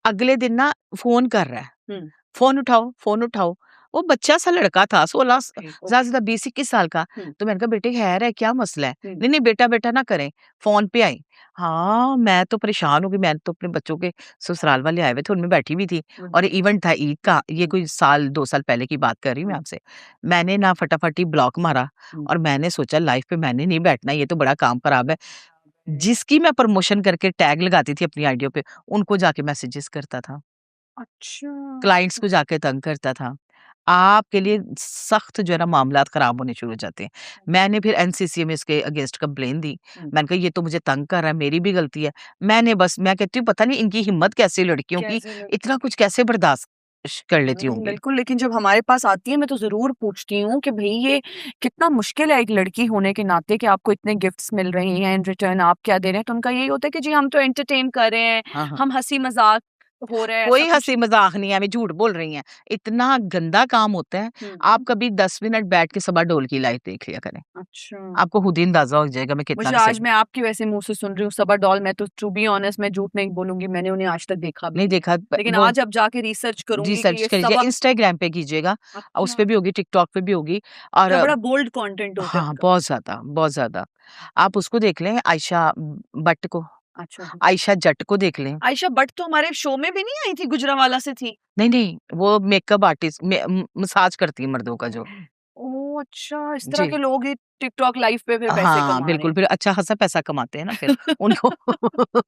अगले दिन ना फ़ोन कर रहा है।
हुँ,
फ़ोन उठाओ, फ़ोन उठाओ। वो बच्चा-सा लड़का था, 16
ओके,
ज़्यादा से
ओके।
ज़्यादा 20-21 साल का।
हुँ,
तो मैंने कहा बेटे खैर है, क्या मसला है?
हुँ,
नहीं, नहीं बेटा, बेटा ना करें, फ़ोन पे आई। हाँ, मैं तो परेशान हो गई, मैं तो अपने बच्चों के ससुराल वाले आए हुए थे, उनमें बैठी हुई थी और
जी,
इवेंट था ईद का। ये
हुँ,
कोई साल 2 साल पहले की बात कर रही हूँ मैं
हुँ,
आपसे। मैंने ना फटाफट ही ब्लॉक मारा
हुँ।
और मैंने सोचा लाइफ़ पे मैंने नहीं बैठना, ये तो बड़ा काम खराब है। जिसकी मैं प्रमोशन करके टैग लगाती थी अपनी आईडियों पे, उनको जाके मैसेजेस करता था।
अच्छा।
क्लाइंट्स को जाके तंग करता था। आपके लिए सख्त जो है ना मामलात खराब होने शुरू हो जाते हैं। मैंने फिर एनसीसी में इसके अगेंस्ट कंप्लेन दी। मैंने कहा ये तो मुझे तंग कर रहा है, मेरी भी गलती है। मैं कहती हूँ पता नहीं इनकी हिम्मत कैसे, लड़कियों की इतना कुछ कैसे बर्दाश्त कर लेती होंगी।
बिल्कुल, लेकिन जब हमारे पास आती है मैं तो ज़रूर पूछती हूँ कि भई ये कितना मुश्किल है एक लड़की होने के नाते कि आपको इतने गिफ्ट्स मिल रही हैं, इन रिटर्न आप क्या दे रहे हैं? तो उनका यही होता है कि जी हम तो एंटरटेन कर रहे हैं,
हाँ, हाँ।
हम हँसी-मज़ाक हो रहा है,
कोई
ऐसा कुछ
हँसी मज़ाक नहीं है, हमें झूठ बोल रही हैं। इतना गंदा काम होता है। आप कभी 10 मिनट बैठ के सबा डोल की लाइफ देख लिया करें।
अच्छा।
आपको खुद ही अंदाज़ा हो जाएगा मैं कितना
मुझे आज
सही
मैं आपके वैसे मुँह से सुन रही हूँ सबा डॉल, मैं तो टू बी ऑनेस्ट मैं झूठ नहीं बोलूँगी, मैंने उन्हें आज तक देखा भी
नहीं
नहीं।
देखा
लेकिन
वो
आज अब जाके रिसर्च करूँगी कि
रिसर्च
ये
करिए,
सबा
इंस्टाग्राम पे कीजिएगा, उस पे
अच्छा,
भी होगी, टिकटॉक पे भी होगी और
क्या बड़ा बोल्ड कंटेंट होता है
हाँ,
उनका।
बहुत ज़्यादा, बहुत ज़्यादा। आप उसको देख लें आयशा भट्ट को,
अच्छा जी।
आयशा जट्ट को देख लें।
आयशा भट्ट तो हमारे शो में भी नहीं आई थी, गुजरांवाला से थी।
नहीं, वो मेकअप आर्टिस्ट मसाज करती है मर्दों का जो।
ओह! अच्छा, इस तरह
जी।
के लोग ही टिकटॉक लाइव पे फिर पैसे
हाँ,
कमा रहे
बिल्कुल,
हैं।
फिर अच्छा खासा पैसा कमाते हैं ना फिर उनको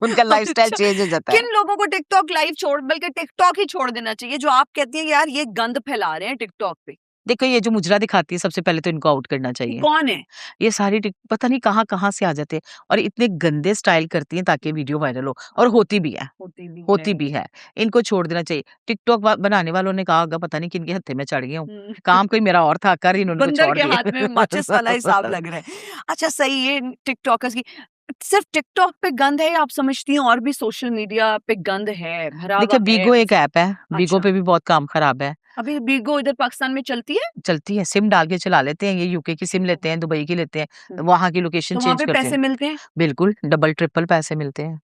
उनका लाइफ़स्टाइल
अच्छा,
चेंज हो जाता है।
किन लोगों को टिकटॉक लाइव छोड़ बल्कि टिकटॉक ही छोड़ देना चाहिए, जो आप कहती हैं यार ये गंद फैला रहे हैं टिकटॉक पे।
देखो ये जो मुजरा दिखाती है सबसे पहले तो इनको आउट करना
ये
चाहिए।
कौन है?
ये सारी पता नहीं कहाँ-कहाँ से आ जाते हैं और इतने गंदे स्टाइल करती हैं ताकि वीडियो वायरल हो और होती भी है।
होती भी
होती
है।
भी है। इनको छोड़ देना चाहिए। टिकटॉक बनाने वालों ने कहा होगा पता नहीं किनके हत्थे में चढ़ गए हूँ।
हुँ।
काम कोई मेरा और था, कर इन्होंने कुछ
बंदर
और
के
दिया।
हाथ में माचिस वाला हिसाब लग रहा है। अच्छा सही है टिकटॉकर्स की सिर्फ टिकटॉक पे गंद है या आप समझती हैं और भी सोशल मीडिया पे गंद है, भरा हुआ
देखिए
है?
बीगो एक ऐप है, बीगो
अच्छा,
पे भी बहुत काम खराब है।
अभी बीगो इधर पाकिस्तान में चलती है?
चलती है, सिम डाल के चला लेते हैं, ये यूके की सिम लेते हैं, दुबई की लेते हैं,
हुँ।
वहाँ की लोकेशन
तो वहाँ
चेंज
पे
करते
पैसे
हैं।
मिलते हैं?
बिल्कुल, डबल ट्रिपल पैसे मिलते हैं।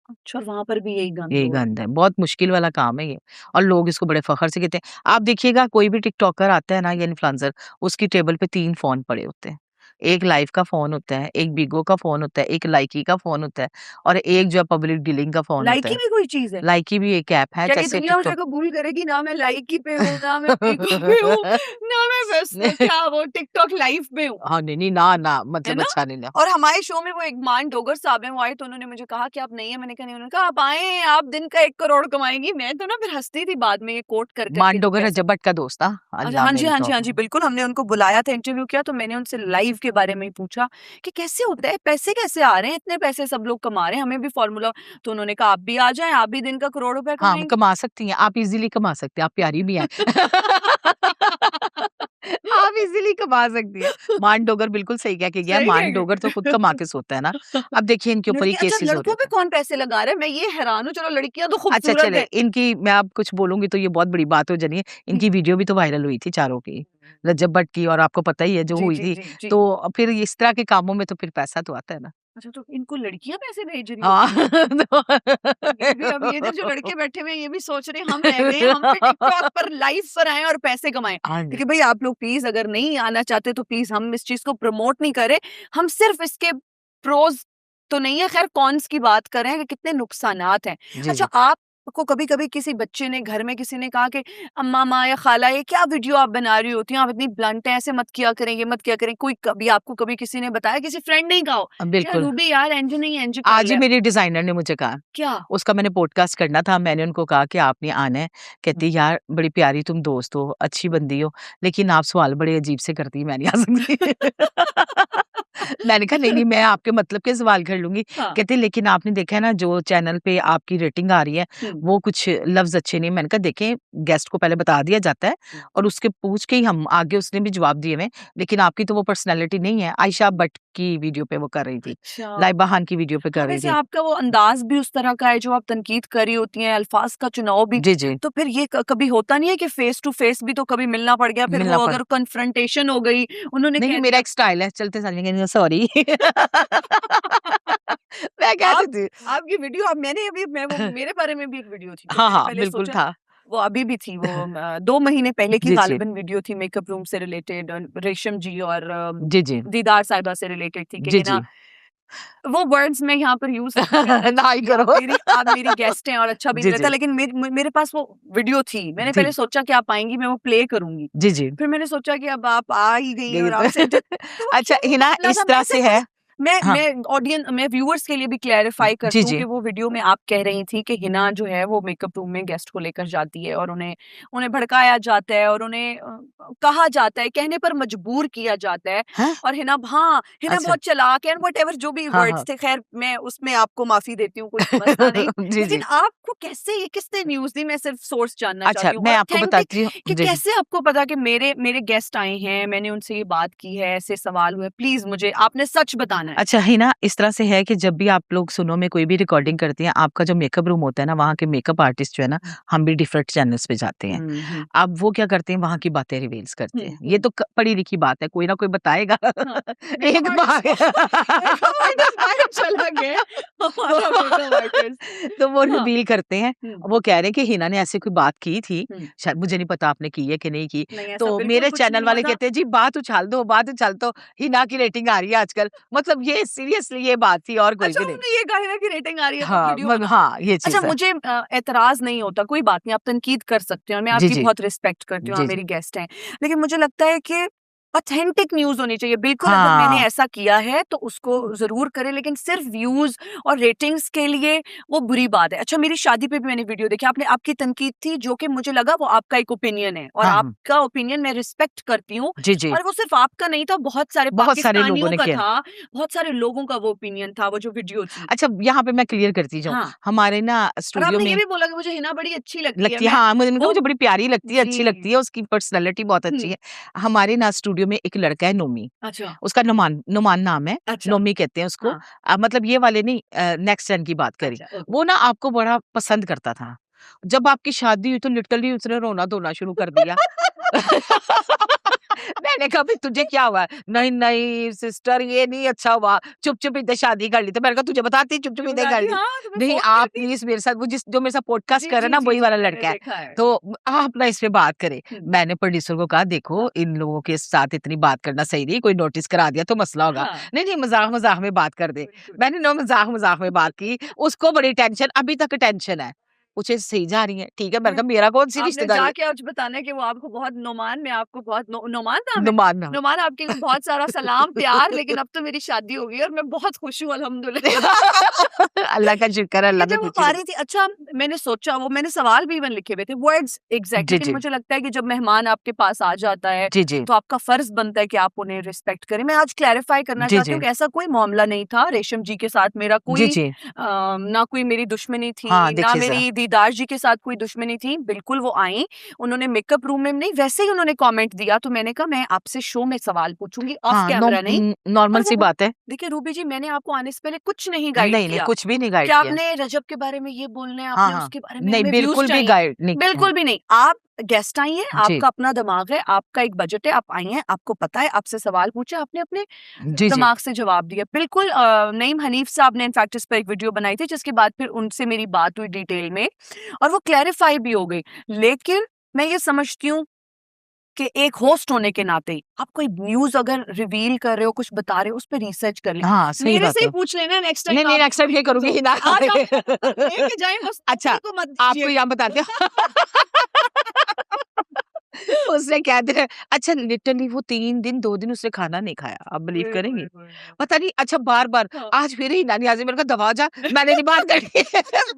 अच्छा, वहाँ पर भी यही गंद
यही
हो रहा है।
गंद है, बहुत मुश्किल वाला काम है ये और लोग इसको बड़े फ़ख्र से कहते हैं। आप देखिएगा कोई भी टिकटॉकर आता है ना या इन्फ्लुएंसर, उसकी टेबल पे 3 फ़ोन पड़े होते हैं। एक लाइव का फ़ोन होता है, एक बिगो का फ़ोन होता है, एक लाइकी का फ़ोन होता है और एक जो है पब्लिक डीलिंग का फ़ोन होता
लाइकी
है।
भी कोई चीज़ है?
लाइकी भी एक ऐप है
क्या ये
जैसे
दुनिया मुझे
टिकटॉक
कबूल करेगी ना मैं लाइकी पे हूँ, ना मैं बिगो पे हूँ, ना मैं बस क्या वो टिकटॉक लाइव पे हूँ,
हाँ, नहीं, ना
है
मतलब
ना?
अच्छा नहीं ना।
और हमारे शो में वो इकबाल डोगर साहब हैं, वो आए तो उन्होंने मुझे कहा कि आप नहीं है, मैंने कहा नहीं, उन्होंने कहा आप आएँ, आप दिन का 1 करोड़ कमाएँगी। मैं तो ना फिर हँसती थी बाद में ये कोट कर के जो
मांडोगर
पैसे
रजब भट्ट का दोस्त था,
अच्छा,
अल्लाह
हाँ जी,
मेरी
हाँ जी, हाँ जी,
तौबा।
बिल्कुल हमने उनको बुलाया था, इंटरव्यू किया तो मैंने उनसे लाइव के बारे में ही पूछा कि कैसे होता है, पैसे कैसे आ रहे हैं, इतने पैसे सब लोग कमा रहे हैं, हमें भी फ़ॉर्मूला तो उन्होंने कहा आप भी आ जाएँ, आप भी दिन का करोड़ रुपए
हाँ,
कमाएँगी।
कमा सकती हैं, आप इज़िली कमा सकते हैं, आप प्यारी भी हैं। आप इज़िली कमा सकती हैं। मान डोगर बिल्कुल सही कह के गया है,
सही
मान
कह
डोगर तो खुद कमा के सोता है ना।
गए।
अब देखिए इनके ऊपर ये
लड़की अच्छा
केसेज़ हो
लड़कों
रहे
पे
थे।
कौन पैसे लगा रहा है? मैं ये हैरान हूँ, चलो लड़कियाँ तो
अच्छा
खूबसूरत
चले
हैं।
इनकी मैं अब कुछ बोलूँगी तो ये बहुत बड़ी बात हो जानी है। इनकी वीडियो भी तो वायरल हुई थी चारों की, रजब भट्ट की और आपको पता ही है जो
जी,
हुई
जी,
थी।
जी, जी।
तो फिर इस तरह के कामों में तो फिर पैसा तो आता है ना।
अच्छा तो इनको लड़कियाँ पैसे भेज रही
हाँ,
होती हैं? ये भी अब ये इधर जो
तो
लड़के बैठे हुए हैं, ये भी सोच रहे हैं हम रह गए हैं, हम भी टिकटॉक पर लाइव पर आएँ और पैसे कमाएँ।
हाँ जी।
देखिए भाई आप लोग प्लीज़ अगर नहीं आना चाहते तो प्लीज़ हम इस चीज़ को प्रमोट नहीं कर रहे। हम सिर्फ़ इसके प्रोज़ तो नहीं है खैर कॉन्स की बात कर रहे हैं कि कितने नुकसानात हैं।
जी,
अच्छा
जी।
आपको कभी-कभी किसी बच्चे ने घर में किसी ने कहा कि अम्मा, माँ या खाला ये क्या वीडियो आप बना रही होती हैं? आप इतनी ब्लंट हैं, ऐसे मत किया करें, ये मत किया करें। कोई कभी आपको कभी किसी ने बताया किसी फ्रेंड ने ही कहा हो, "यार
बिल्कुल।
रूबी यार इंज नहीं इंज कर
आज ही
ले।"
मेरी डिज़ाइनर ने मुझे कहा,
क्या?
उसका मैंने पॉडकास्ट करना था, मैंने उनको कहा कि आपने आना है। कहती यार बड़ी प्यारी तुम दोस्त हो, अच्छी बंदी हो, लेकिन आप सवाल बड़े अजीब से करती हैं, मैं नहीं आ सकती। मैंने कहा नहीं, मैं आपके मतलब के सवाल कर लूँगी।
हाँ।
कहती लेकिन आपने देखा है ना जो चैनल पे आपकी रेटिंग आ रही है,
हुँ,
वो कुछ लफ्ज़ अच्छे नहीं। मैंने कहा देखें गेस्ट को पहले बता दिया जाता है
हुँ।
और उसके पूछ के ही हम आगे उसने भी जवाब दिए हुए हैं, लेकिन आपकी तो वो पर्सनैलिटी नहीं है। आयशा भट्ट की वीडियो पे वो कर रही थी,
अच्छा।
लाइबा खान की वीडियो पे
हाँ,
कर रही
वैसे
थी।
आपका वो अंदाज़ भी उस तरह का है जो आप तनकीद कर रही होती हैं, अल्फ़ाज़ का चुनाव भी
जी, जी।
तो फिर ये कभी होता नहीं है कि फ़ेस टू फ़ेस भी तो कभी मिलना पड़ गया, फिर
मिलना
वो
पड़
अगर कन्फ्रंटेशन हो गई, उन्होंने
नहीं,
कह
नहीं मेरा
दिया
एक स्टाइल है, चलते चलेंगे सॉरी। मैं कह
आप
देती हूँ।
आपकी वीडियो अब मैंने अभी मैं वो मेरे बारे में भी एक वीडियो थी, तो
हाँ,
मैंने
हाँ,
पहले
बिल्कुल
सोचा
था।
वो अभी भी थी वो 2 महीने पहले की
जी, जी।
ग़ालिबन वीडियो थी मेकअप रूम से रिलेटेड रेशम जी और
जी, जी।
दीदार साहिबा से रिलेटेड थी कि
जी,
ये ना
जी।
वो वर्ड्स मैं यहाँ पर यूज़ नहीं करना
ना ही
चाहती,
करो।
आप मेरी गेस्ट हैं और अच्छा भी
जी,
नहीं लगता
जी।
लेकिन मेरे पास वो वीडियो थी। मैंने
जी,
पहले सोचा कि आप आएँगी, मैं वो प्ले करूँगी।
जी, जी।
फिर मैंने सोचा कि अब आप आ ही गई हैं
गई
और
तो
आपसे तो वो
अच्छा
क्या
हिना
मसला था?
इस तरह
मैं
से
सिर्फ़
है हाँ।
मैं व्यूअर्स के लिए भी क्लैरिफाई करती
जी,
हूँ
जी।
कि वो वीडियो में आप कह रही थी कि हिना जो है वो मेकअप रूम में गेस्ट को लेकर जाती है और उन्हें उन्हें भड़काया जाता है और उन्हें कहा जाता है, कहने पर मजबूर किया जाता है
हैं?
और हिना
अच्छा।
बहुत चालाक है एंड व्हाटएवर जो भी
हाँ,
वर्ड्स
हाँ।
थे, खैर मैं उसमें आपको माफी देती हूँ, कोई मसला नहीं।
जी,
लेकिन
जी।
आपको कैसे, ये किसने न्यूज़ दी? मैं सिर्फ सोर्स जानना
अच्छा,
चाहती हूँ,
मैं
और
आपको
ऑथेंटिक
बताती हूँ।
कि
जी, जी।
कैसे आपको पता कि मेरे मेरे गेस्ट आए हैं, मैंने उनसे ये बात की है, ऐसे सवाल हुए? प्लीज मुझे आपने सच बताना है।
अच्छा हिना, इस तरह से है कि जब भी आप लोग सुनो में कोई भी रिकॉर्डिंग करती हैं, आपका जो मेकअप रूम होता है ना, वहाँ के मेकअप आर्टिस्ट जो है ना, हम भी डिफरेंट चैनल्स पे जाते हैं।
हम्म।
अब वो क्या करते हैं, वहाँ की बातें रिवील्स करते हैं। ये
हम्म।
तो पढ़ी लिखी बात है, कोई ना कोई बताएगा।
हाँ,
एक
मेकअप
बार
आर्टिस्ट बाहर चला गया, हमारा मेकअप आर्टिस्ट।
तो वो
हाँ।
रिवील करते हैं। वो कह रहे हैं कि हिना ने ऐसी कोई बात की थी,
हम्म।
शायद मुझे नहीं पता आपने की है कि नहीं की।
नहीं, ऐसा
तो
बिल्कुल
मेरे
कुछ
चैनल
नहीं
वाले
हुआ था।
कहते हैं जी बात उछाल दो, बात उछाल दो, हिना की रेटिंग आ रही है आजकल। मतलब ये सीरियसली ये बात थी और कोई
अच्छा,
भी नहीं।
उन्होंने ये कहा है कि रेटिंग आ रही है तो
हाँ,
वीडियो बना।
हाँ, ये
अच्छा,
चीज़ है।
मुझे एतराज नहीं होता, कोई बात नहीं, आप तनकीद कर सकते हो, मैं
जी,
आपकी
जी।
बहुत रिस्पेक्ट करती हूँ, आप
जी, जी।
मेरी गेस्ट हैं। लेकिन मुझे लगता है कि ऑथेंटिक न्यूज़ होनी चाहिए। बिल्कुल, अगर मैंने
हाँ।
ऐसा किया है तो उसको ज़रूर करें, लेकिन सिर्फ व्यूज़ और रेटिंग्स के लिए वो बुरी बात है। अच्छा, मेरी शादी पे भी मैंने वीडियो देखी, आपने आपकी तनकीद थी जो कि मुझे लगा वो आपका एक ओपिनियन है और
हाँ, हाँ।
आपका ओपिनियन मैं रिस्पेक्ट करती हूँ,
जी, जी।
और वो सिर्फ आपका नहीं था, बहुत सारे
बहुत सारे लोगों
पाकिस्तानियों
ने
का
किया।
था, बहुत सारे लोगों का वो ओपिनियन था, वो जो वीडियो थी।
अच्छा, यहाँ पे मैं क्लियर करती जाऊँ।
हाँ।
हमारे ना
और
स्टूडियो
आपने ये
में
भी बोला कि मुझे हिना बड़ी अच्छी लगती है।
लगती है,
मैं
हाँ, मुझे
होप
बड़ी प्यारी लगती है, अच्छी
जी।
लगती है, उसकी पर्सनैलिटी बहुत अच्छी
हुँ।
है। हमारे ना स्टूडियो में एक लड़का है नोमी,
अच्छा,
उसका नुमान नुमान नाम है,
अच्छा।
नोमी कहते हैं उसको।
हाँ,
मतलब ये वाले नहीं, नेक्स्ट जेन की बात करें।
अच्छा, ओके।
वो ना आपको बड़ा पसंद करता था। जब आपकी शादी हुई तो लिटरली उसने रोना-धोना शुरू कर दिया। मैंने कहा भाई तुझे क्या हुआ? नहीं, नहीं सिस्टर ये नहीं अच्छा हुआ, चुप-चुप इधर शादी कर ली। तो मैंने कहा तुझे बताती चुप-चुप इधर कर
बताती,
दी।
हाँ, तो मैं
नहीं
फ़ोन
आप
करती।
प्लीज़ मेरे साथ वो जो मेरे साथ पॉडकास्ट
जी,
कर रहा है
जी,
ना
जी,
वही
जी,
वाला
मैंने
लड़का है।
देखा है।
तो आप ना इस पे बात करें।
हुँ।
मैंने प्रोड्यूसर को कहा देखो इन लोगों के साथ इतनी बात करना सही नहीं, कोई नोटिस करा दिया तो मसला होगा।
हाँ,
नहीं, नहीं मज़ाक-मज़ाक में बात कर दे।
बिल्कुल।
मैंने ना मज़ाक-मज़ाक में बात की, उसको बड़ी टेंशन अभी तक टेंशन है। पूछे सही जा रही है, ठीक है मैंने
मैं
कहा मेरा कौन-सी
आपने
रिश्तेदारी है?
जाके आज बताना है कि वो आपको बहुत नोमान में आपको बहुत नोमान नाम है?
नुमान नाम।
नोमान आपके लिए बहुत सारा सलाम, प्यार, लेकिन अब तो मेरी शादी हो गई है और मैं बहुत खुश हूँ अल्हम्दुलिल्लाह।
अल्लाह का शुक्र है,
ये
अल्लाह में
जब वो
खुशी
आ
रहे।
रही थी, अच्छा मैंने सोचा, वो मैंने सवाल भी इवन लिखे हुए थे, वर्ड्स एग्जैक्ट,
जी,
लेकिन
जी।
मुझे लगता है कि जब मेहमान आपके पास आ जाता है
जी, जी।
तो आपका फर्ज बनता है कि आप उन्हें रिस्पेक्ट करें। मैं आज क्लैरिफाई करना
जी,
चाहती हूँ
जी।
कि ऐसा कोई मामला नहीं था रेशम जी के साथ, मेरा
जी,
कोई
जी।
ना कोई मेरी दुश्मनी
हाँ,
थी, ना
देखिए ज़रा।
मेरी दीदार जी के साथ कोई दुश्मनी थी। बिल्कुल वो आई, उन्होंने मेकअप रूम में नहीं, वैसे ही उन्होंने कमेंट दिया, तो मैंने कहा मैं आपसे शो में सवाल पूछूंगी, ऑफ
हाँ,
कैमरा नहीं।
नॉर्मल
और
सी
वो
बात है।
देखिए रूबी जी, मैंने आपको आने से पहले कुछ नहीं गाइड
नहीं, नहीं,
किया
कुछ भी नहीं गाइड
कि
किया।
आपने रजब के बारे में ये बोलना है,
हाँ,
आपने
हाँ।
उसके बारे में,
नहीं,
हमें व्यूज
बिल्कुल भी
चाहिए।
गाइड नहीं किया।
बिल्कुल भी नहीं। आप गेस्ट आई हैं,
जी।
आपका अपना दिमाग है, आपका एक बजट है, आप आई हैं, आपको पता है, आपसे सवाल पूछे, आपने अपने
जी, जी।
दिमाग से जवाब दिया। बिल्कुल नईम हनीफ साहब ने इनफैक्ट इस पर एक वीडियो बनाई थी, जिसके बाद फिर उनसे मेरी बात हुई डिटेल में और वो क्लैरिफाई भी हो गई। लेकिन मैं ये समझती हूँ कि एक होस्ट होने के नाते आप कोई न्यूज़ अगर रिवील कर रहे हो, कुछ बता रहे हो, उस पे रिसर्च कर लें।
हाँ, सही
मेरे
बात
से ही
है।
पूछ लेना नेक्स्ट
नहीं,
टाइम
नहीं
आप
नेक्स्ट टाइम ये करूँगी
तो
ही ना।
आज आप लेके जाएँ, बस
अच्छा,
किसी को मत
आपको
दीजिए।
यहाँ बताते हैं। उसने क्या दिया अच्छा लिटरली वो 3 दिन 2 दिन उसने खाना नहीं खाया, आप बिलीव
ओए
करेंगी?
होए होए होए!
पता नहीं अच्छा बार-बार
हाँ।
आज फिर ही नानी आज़ी मैंने कहा दबा जा, मैंने नहीं बात करनी।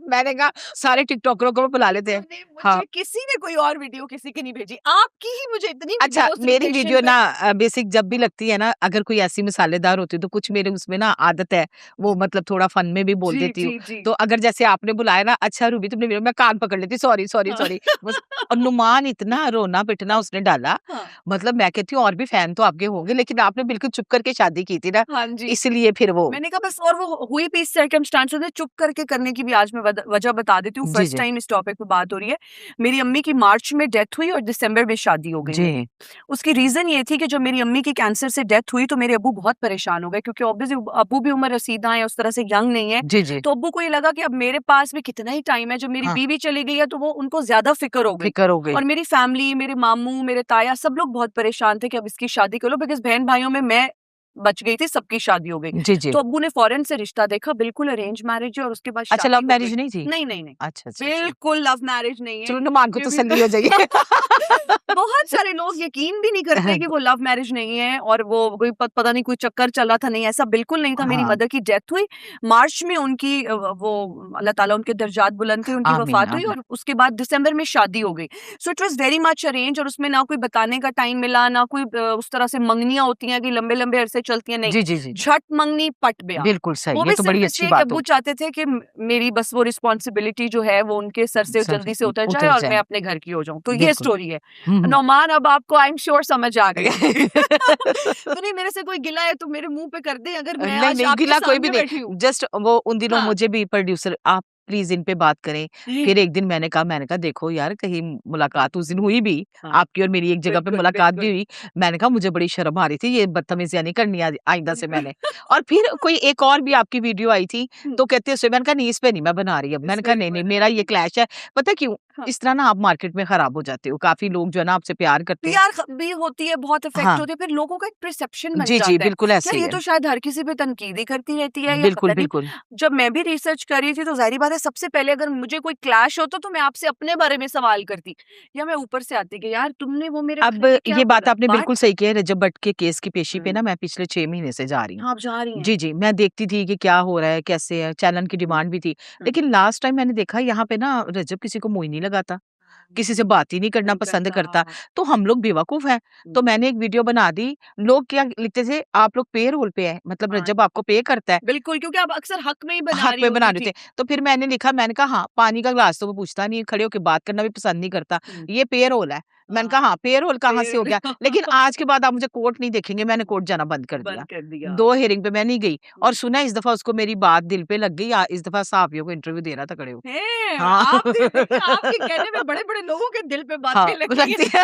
मैंने कहा सारे टिकटॉकरों को बुला लेते हैं।
मैंने
हाँ।
मुझे किसी ने कोई और वीडियो किसी की नहीं भेजी, आपकी ही मुझे इतनी
अच्छा,
वीडियोस
मेरी
रोटेशन
वीडियो
पे।
ना बेसिक जब भी लगती है ना, अगर कोई ऐसी मसालेदार होती है, तो कुछ मेरे उसमें ना आदत है, वो मतलब थोड़ा फन में भी बोल
जी,
देती हूँ।
जी, जी।
तो अगर जैसे आपने बुलाया ना, अच्छा रूबी तुमने वीडियो मैं कान पकड़ लेती, सॉरी, सॉरी,
हाँ।
सॉरी बस और नुमान इतना रोना-पिटना उसने डाला,
हाँ।
मतलब मैं कहती हूँ और भी फैन तो आपके होंगे, लेकिन आपने बिल्कुल चुप करके शादी की थी ना,
हाँ जी।
इसलिए फिर वो
मैंने कहा बस, और वो हुई भी इस सर्कमस्टांसेस में, चुप करके करने की भी आज मैं वजह बता देती हूँ।
जी,
फर्स्ट
जी।
टाइम इस टॉपिक पे बात हो रही है। मेरी अम्मी की मार्च में डेथ हुई और दिसंबर में शादी हो गई मेरी।
जी।
उसकी रीजन ये थी कि जब मेरी अम्मी की कैंसर से डेथ हुई तो मेरे अब्बू बहुत परेशान हो गए, क्योंकि ऑब्वियसली अब्बू भी उम्र रसीदा है, उस तरह से यंग नहीं है।
जी, जी।
तो अब्बू को ये लगा कि अब मेरे पास भी कितना ही टाइम है, जब मेरी
हाँ,
बीवी चली गई है तो वो उनको ज्यादा फिक्र हो गई।
फ़िक्र हो गई।
और मेरी फैमिली, मेरे मामू, मेरे ताया, सब लोग बहुत परेशान थे कि अब इसकी शादी कर लो, बिकॉज बहन भाइयों में मैं बच गई थी, सबकी शादी हो गई।
जी, जी।
तो अब्बू ने फौरन से रिश्ता देखा, बिल्कुल अरेंज मैरिज है और उसके बाद
अच्छा,
शादी
लव
हो
मैरिज
गई।
नहीं थी?
नहीं, नहीं, नहीं।
अच्छा, अच्छा, अच्छा।
बिल्कुल लव मैरिज नहीं है।
चलो नुमान को
ये
तो
भी
तसल्ली हो जाएगी।
बहुत सारे लोग यकीन भी नहीं करते कि वो लव मैरिज नहीं है और वो कोई पता नहीं कोई चक्कर चला था, नहीं ऐसा बिल्कुल नहीं था। मेरी
हाँ,
मदर की डेथ हुई मार्च में, उनकी वो अल्लाह ताला उनके दर्जात बुलंद करे, उनकी
आमीन,
वफात हुई
आमीन।
और उसके बाद दिसंबर में शादी हो गई। So it was very much arrange और उसमें ना कोई बताने का टाइम मिला, ना कोई उस तरह से मंगनियां होती हैं कि लंबे लंबे अरसे चलती हैं, नहीं,
जी, जी, जी, जी।
झट मंगनी पट ब्याह।
बिल्कुल
वो
सही, ये
भी
तो
सिर्फ
बड़ी अच्छी
इसलिए कि
बात
अब्बू
हो
चाहते थे कि मेरी बस वो रिस्पॉन्सिबिलिटी जो है वो उनके सर से
सर
जल्दी से उतर जाए
उतर
और मैं
जाए।
अपने घर की हो जाऊं। तो ये
बिल्कुल।
स्टोरी है।
हुँ, हुँ।
नौमान, अब आपको आई एम श्योर समझ आ गई होगी। तो नहीं, मेरे से कोई गिला है तो मेरे मुंह पे कर दे, अगर मैं
नहीं,
आज
नहीं,
आपके
गिला कोई भी
सामने बैठी हूँ।
नहीं। जस्ट वो उन दिनों
हाँ।
मुझे भी प्रोड्यूसर आप प्लीज़ इन पे बात करें। फिर एक दिन मैंने कहा देखो यार कहीं मुलाकात उस दिन हुई भी,
हाँ,
आपकी और मेरी एक जगह पे
बिल्कुल,
मुलाकात भी
बिल्कुल।
हुई। मैंने कहा मुझे बड़ी शर्म आ रही थी, ये बदतमीज़ियाँ नहीं करनी आइंदा से मैंने। और फिर कोई एक और भी आपकी वीडियो आई थी,
हुँ,
तो कहते हैं मैंने कहा नहीं इस पे नहीं मैं बना रही अब। मैंने
इसमें
कहा
नहीं
नहीं, नहीं
बना
मेरा ये
रही।
क्लैश है। पता है क्यों?
हाँ।
इस तरह ना आप मार्केट में खराब हो जाते हो। काफ़ी लोग जो है ना आपसे प्यार करते हैं।
पीआर भी होती है, बहुत इफेक्ट
हाँ।
होती है, फिर लोगों का एक परसेप्शन बन
जी, जी,
जाता है।
बिल्कुल
यार
ऐसे ही
ये
है।
तो शायद हर किसी पे तनकीद ही करती रहती है या
बिल्कुल,
पता नहीं।
बिल्कुल।
जब मैं भी रिसर्च कर रही थी तो ज़ाहिर-सी बात है, सबसे पहले अगर मुझे कोई क्लैश होता तो मैं आपसे अपने बारे में सवाल करती या मैं ऊपर से आती कि यार तुमने वो मेरे
अब
बारे में क्या
ये बात
बोला?
आपने
बट
बिल्कुल सही की है, रजब भट्ट के केस की पेशी पे
हुँ,
ना मैं पिछले 6 महीने से जा रही हूँ।
हाँ, आप जा रही हैं।
जी, जी, मैं देखती थी कि क्या हो रहा है, कैसे है, चैनल की
हुँ,
डिमांड भी थी।
हुँ,
लेकिन लास्ट टाइम मैंने देखा यहाँ पे ना रजब किसी को मुँह ही नहीं लगाता, किसी से बात ही नहीं करना
नहीं
पसंद
करता।
करता, तो हम लोग बेवकूफ़ हैं।
हुँ,
तो मैंने एक वीडियो बना दी, लोग क्या लिखते थे, आप लोग पे रोल पे हैं, मतलब
हाँ,
रजब आपको पे करता है।
बिल्कुल, क्योंकि आप अक्सर हक में ही बना
हक
रही
में बना
होती
रहे
थी।
थे। तो फिर मैंने लिखा, मैंने कहा हाँ, पानी का ग्लास तो वो पूछता नहीं है, खड़े होके बात करना भी पसंद नहीं करता।
हुँ,
ये पे-रोल है। मैंने कहा
हाँ,
हाँ, पे-रोल कहाँ से हो
फिर
गया? लेकिन आज के बाद आप मुझे कोर्ट नहीं देखेंगे, मैंने कोर्ट जाना बंद कर दिया।
बंद कर दिया।
2 हियरिंग पे मैं नहीं गई और
हुँ।
सुना है इस दफ़ा उसको मेरी बात दिल पे लग गई, इस दफ़ा सहाफ़ियों को इंटरव्यू दे रहा था खड़े होके।
हैं!
हाँ।
आपके देखिए, आपके कहने में बड़े-बड़े लोगों के दिल पे बातें
हाँ,
लगी
लगती
हैं।
है।